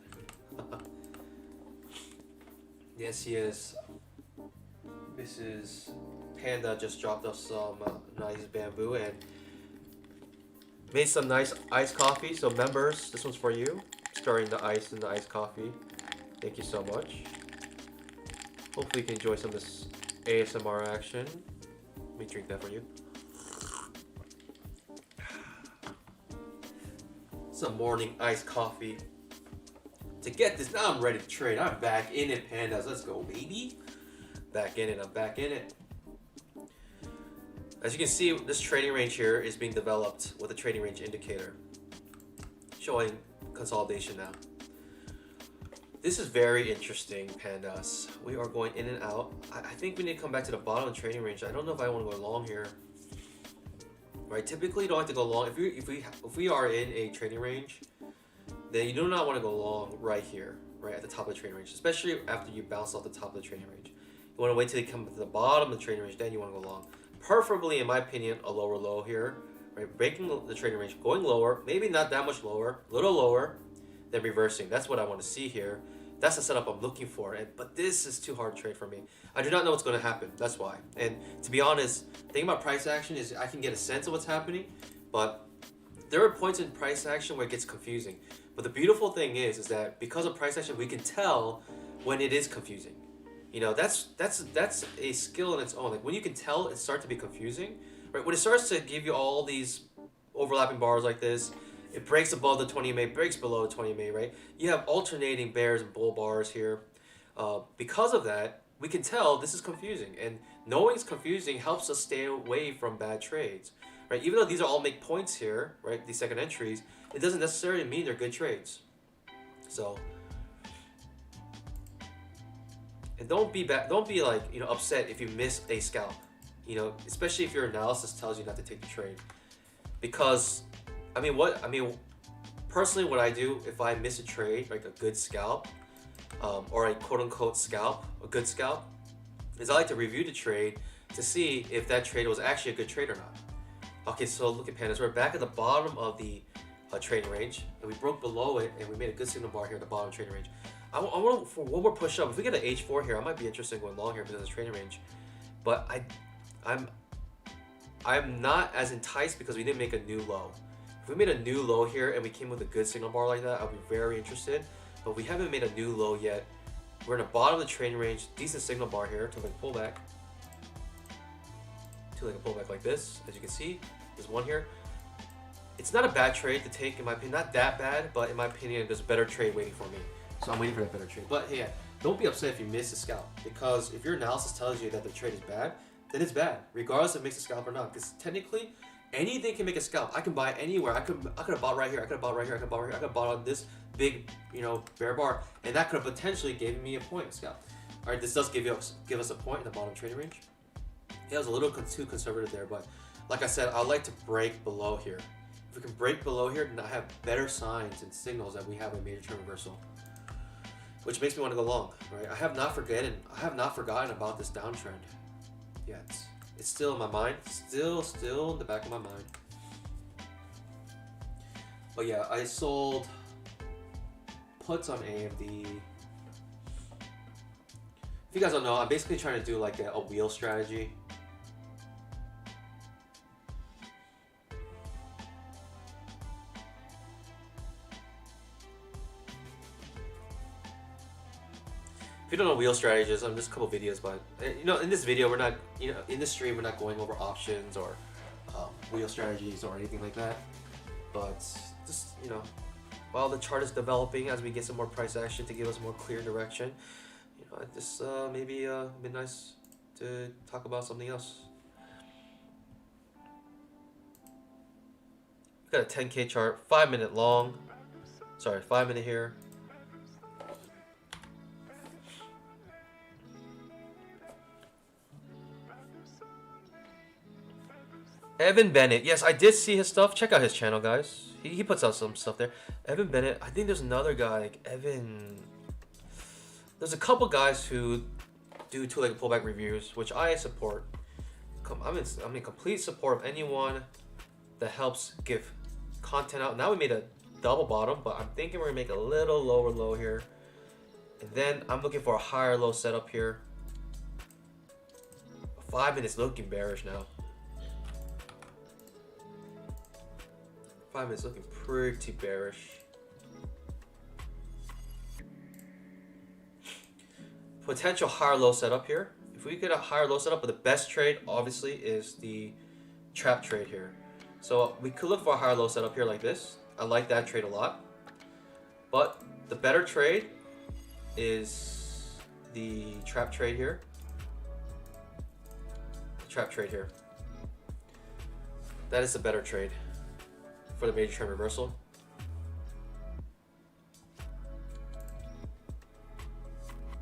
Yes, he is. Mrs. Panda just dropped us some nice bamboo and made some nice iced coffee. So members, this one's for you. Stirring the ice in the iced coffee. Thank you so much. Hopefully you can enjoy some of this ASMR action. Let me drink that for you. Some morning iced coffee. To get this, now I'm ready to trade. I'm back in it, pandas. Let's go, baby. Back in it, I'm back in it. As you can see, this trading range here is being developed with a trading range indicator. Showing consolidation now. This is very interesting, pandas. We are going in and out. I think we need to come back to the bottom of the trading range. I don't know if I want to go long here. Right, typically you don't have to go long. If we are in a trading range, then you do not want to go long right here, right at the top of the trading range, especially after you bounce off the top of the trading range. You want to wait till you come to the bottom of the trading range, then you want to go long. Preferably, in my opinion, a lower low here, right? Breaking the trading range, going lower, maybe not that much lower, a little lower, then reversing. That's what I want to see here. That's the setup I'm looking for, but this is too hard to trade for me. I do not know what's going to happen. That's why. And to be honest, the thing about price action is I can get a sense of what's happening, but there are points in price action where it gets confusing. But the beautiful thing is that because of price action, we can tell when it is confusing. You know, that's a skill in its own. Like when you can tell it starts to be confusing, right? When it starts to give you all these overlapping bars like this, it breaks above the 20 MA, breaks below the 20 MA, right? You have alternating bears and bull bars here. Because of that, we can tell this is confusing. And knowing it's confusing helps us stay away from bad trades, right? Even though these are all make points here, right? These second entries, it doesn't necessarily mean they're good trades. So, And don't be like, you know, upset if you miss a scalp. You know, especially if your analysis tells you not to take the trade. Because personally what I do if I miss a trade, like a good scalp, or a quote unquote scalp, a good scalp, is I like to review the trade to see if that trade was actually a good trade or not. Okay, so look at pandas. We're back at the bottom of the trading range, and we broke below it, and we made a good signal bar here at the bottom trading range. I want for one more push up. If we get an H4 here, I might be interested in going long here because it's trading range. But I'm not as enticed because we didn't make a new low. If we made a new low here and we came with a good signal bar like that, I'll be very interested. But we haven't made a new low yet. We're in the bottom of the trading range, decent signal bar here to like pullback. To like a pullback like this, as you can see, there's one here. It's not a bad trade to take in my opinion, not that bad, but in my opinion, there's a better trade waiting for me. So I'm waiting for that better trade. But hey, don't be upset if you miss a scalp, because if your analysis tells you that the trade is bad, then it's bad, regardless if it makes a scalp or not. Because technically, anything can make a scalp. I can buy anywhere. I could have bought right here. I could have bought right here. I could have bought right here. I could have bought on this big, you know, bear bar, and that could have potentially given me a point scalp. All right, this does give us a point in the bottom trading range. Yeah, I was a little too conservative there, but like I said, I like to break below here. If we can break below here, then I have better signs and signals that we have a major trend reversal, which makes me want to go long. Right? I have not forgotten about this downtrend yet. It's still in my mind, still in the back of my mind. But yeah, I sold puts on AMD. If you guys don't know, I'm basically trying to do like a wheel strategy. If you don't know wheel strategies, I'm just a couple videos, but you know, in this video we're not, you know, in this stream we're not going over options or wheel strategies or anything like that. But just, you know, while the chart is developing, as we get some more price action to give us more clear direction, you know, this maybe be nice to talk about something else. We've got a 10K chart, 5 minute long. Sorry, 5 minute here. Evan Bennett, yes, I did see his stuff. Check out his channel, guys. He puts out some stuff there. Evan Bennett, I think there's another guy, like Evan. There's a couple guys who do two-legged pullback reviews, which I support. I'm in complete support of anyone that helps give content out. Now we made a double bottom, but I'm thinking we're gonna make a little lower low here. And then I'm looking for a higher low setup here. 5 minutes looking bearish now. 5 minutes looking pretty bearish. Potential higher low setup here. If we get a higher low setup, but the best trade obviously is the trap trade here. So we could look for a higher low setup here like this. I like that trade a lot. But the better trade is the trap trade here. The trap trade here. That is the better trade for the major trend reversal.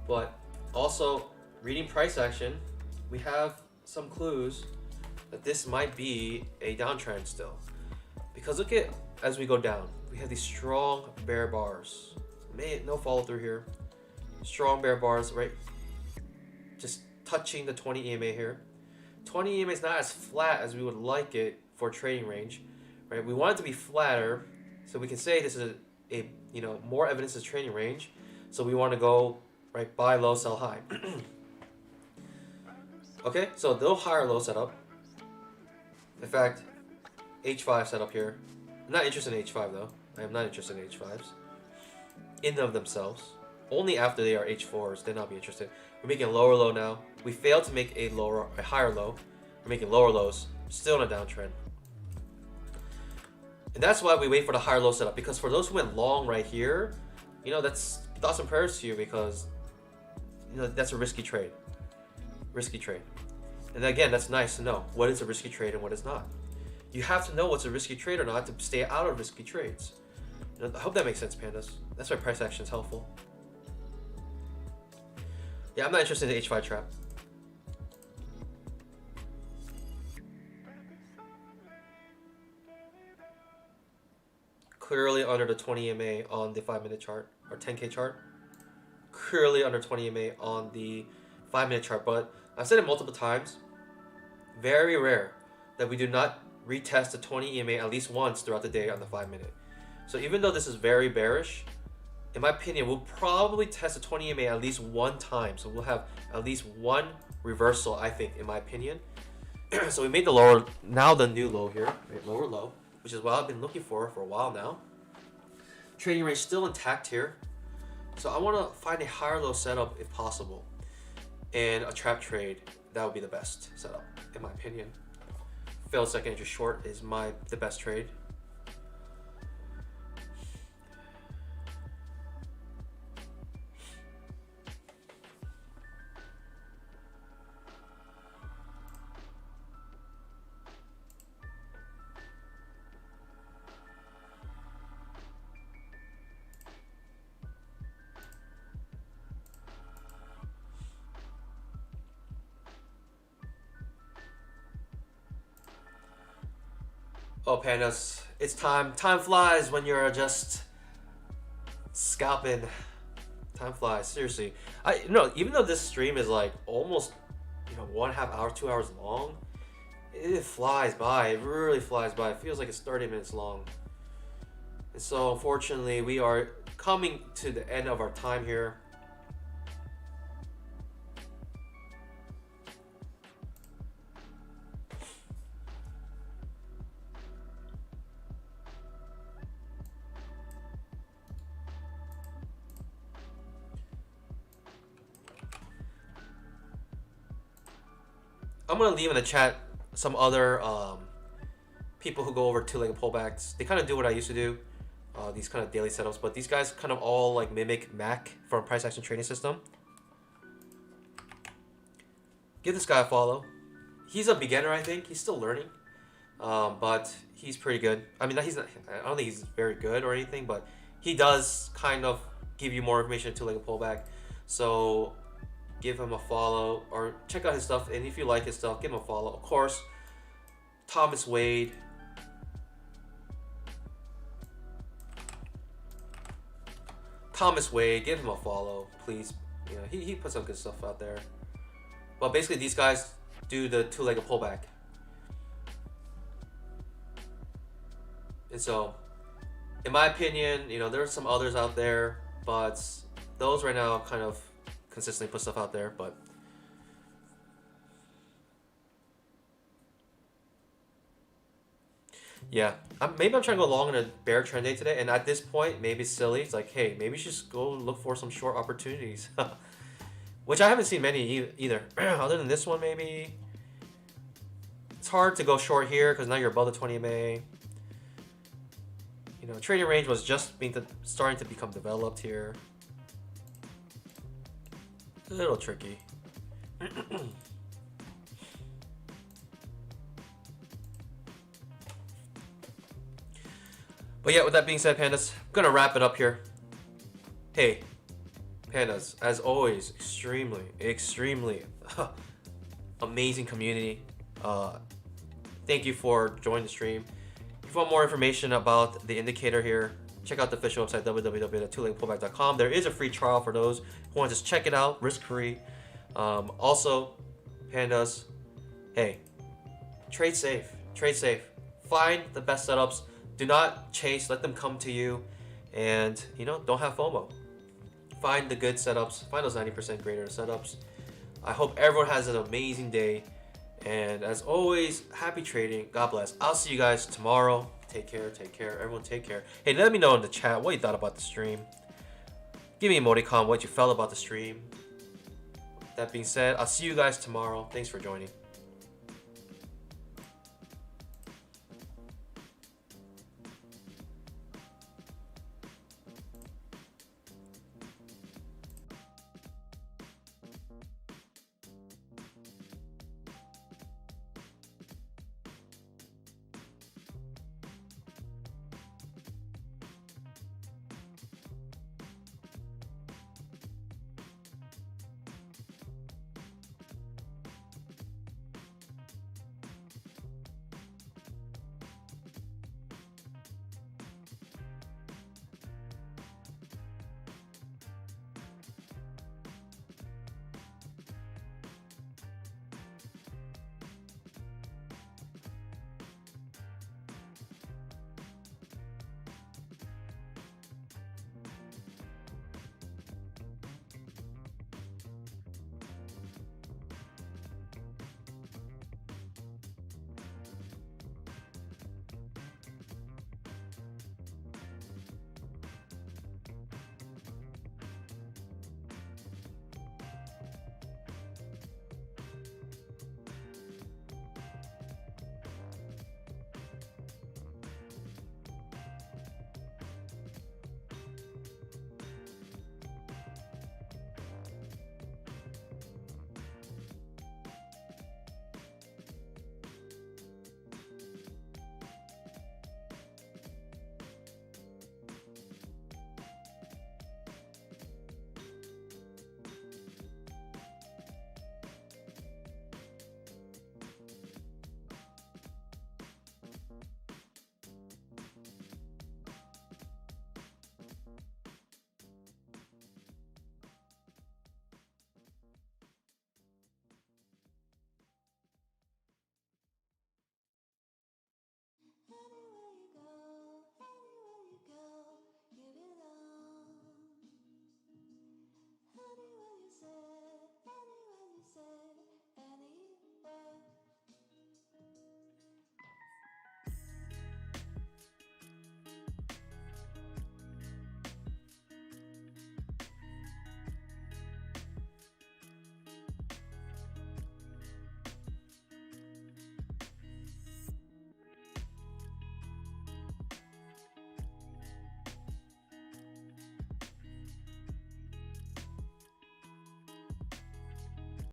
But also, reading price action, we have some clues that this might be a downtrend still. Because look at, as we go down, we have these strong bear bars. No follow through here. Strong bear bars, right? Just touching the 20 EMA here. 20 EMA is not as flat as we would like it for trading range. Right, we want it to be flatter, so we can say this is a you know, more evidence of trading range. So we want to go right, buy low, sell high. Okay, so no higher low setup. In fact, H5 setup here. I'm not interested in H5 though. I am not interested in H5s in and of themselves. Only after they are H4s, then I'll be interested. We're making a lower low now. We failed to make a higher low. We're making lower lows, still in a downtrend. And that's why we wait for the higher low setup, because for those who went long right here, you know, that's thoughts and prayers to you, because you know that's a risky trade. Risky trade. And again, that's nice to know what is a risky trade and what is not. You have to know what's a risky trade or not to stay out of risky trades. You know, I hope that makes sense, pandas. That's why price action is helpful. Yeah, I'm not interested in the H5 trap. Clearly under the 20 EMA on the 5-minute chart or 10K chart. Clearly under 20 EMA on the 5-minute chart, but I've said it multiple times. Very rare that we do not retest the 20 EMA at least once throughout the day on the 5-minute. So even though this is very bearish, in my opinion, we'll probably test the 20 EMA at least one time. So we'll have at least one reversal, I think, in my opinion. So we made the lower, now the new low here, right? Lower low, which is what I've been looking for a while now. Trading range still intact here. So I want to find a higher low setup if possible. And a trap trade, that would be the best setup, in my opinion. Failed second entry short is the best trade. Oh, pandas, it's time. Time flies when you're just scalping. Time flies, seriously. Even though this stream is like almost, 1.5 hours, 2 hours long, it flies by. It really flies by. It feels like it's 30 minutes long. And so, unfortunately, we are coming to the end of our time here. I'm gonna leave in the chat some other people who go over two-legged pullbacks. They kind of do what I used to do, these kind of daily setups, but these guys kind of all like mimic Mac from Price Action Trading System. Give this guy a follow. He's a beginner, I think. He's still learning, but he's pretty good. I mean, I don't think he's very good or anything, but he does kind of give you more information on two-legged pullback. So give him a follow or check out his stuff, and if you like his stuff, give him a follow. Of course, Thomas Wade. Give him a follow, please. He puts some good stuff out there. But basically, these guys do the two-legged pullback. And so, in my opinion, there are some others out there, but those right now kind of consistently put stuff out there. But yeah, maybe I'm trying to go long in a bear trend day today, and at this point, maybe it's silly. It's like, hey, maybe you should just go look for some short opportunities, which I haven't seen many either. Other than this one, maybe it's hard to go short here because now you're above the 20 MA. Trading range was just starting to become developed here. A little tricky. But yeah, with that being said, pandas, I'm gonna wrap it up here. Hey, pandas, as always, extremely amazing community. Thank you for joining the stream. If you want more information about the indicator here, check out the official website, www.twoleggedpullback.com. There is a free trial for those who want to just check it out, risk-free. Also, pandas, hey, trade safe. Find the best setups. Do not chase, let them come to you. And, don't have FOMO. Find the good setups. Find those 90% greater setups. I hope everyone has an amazing day. And as always, happy trading. God bless. I'll see you guys tomorrow. Take care. Everyone take care. Hey, let me know in the chat what you thought about the stream. Give me an emoticon what you felt about the stream. That being said, I'll see you guys tomorrow. Thanks for joining.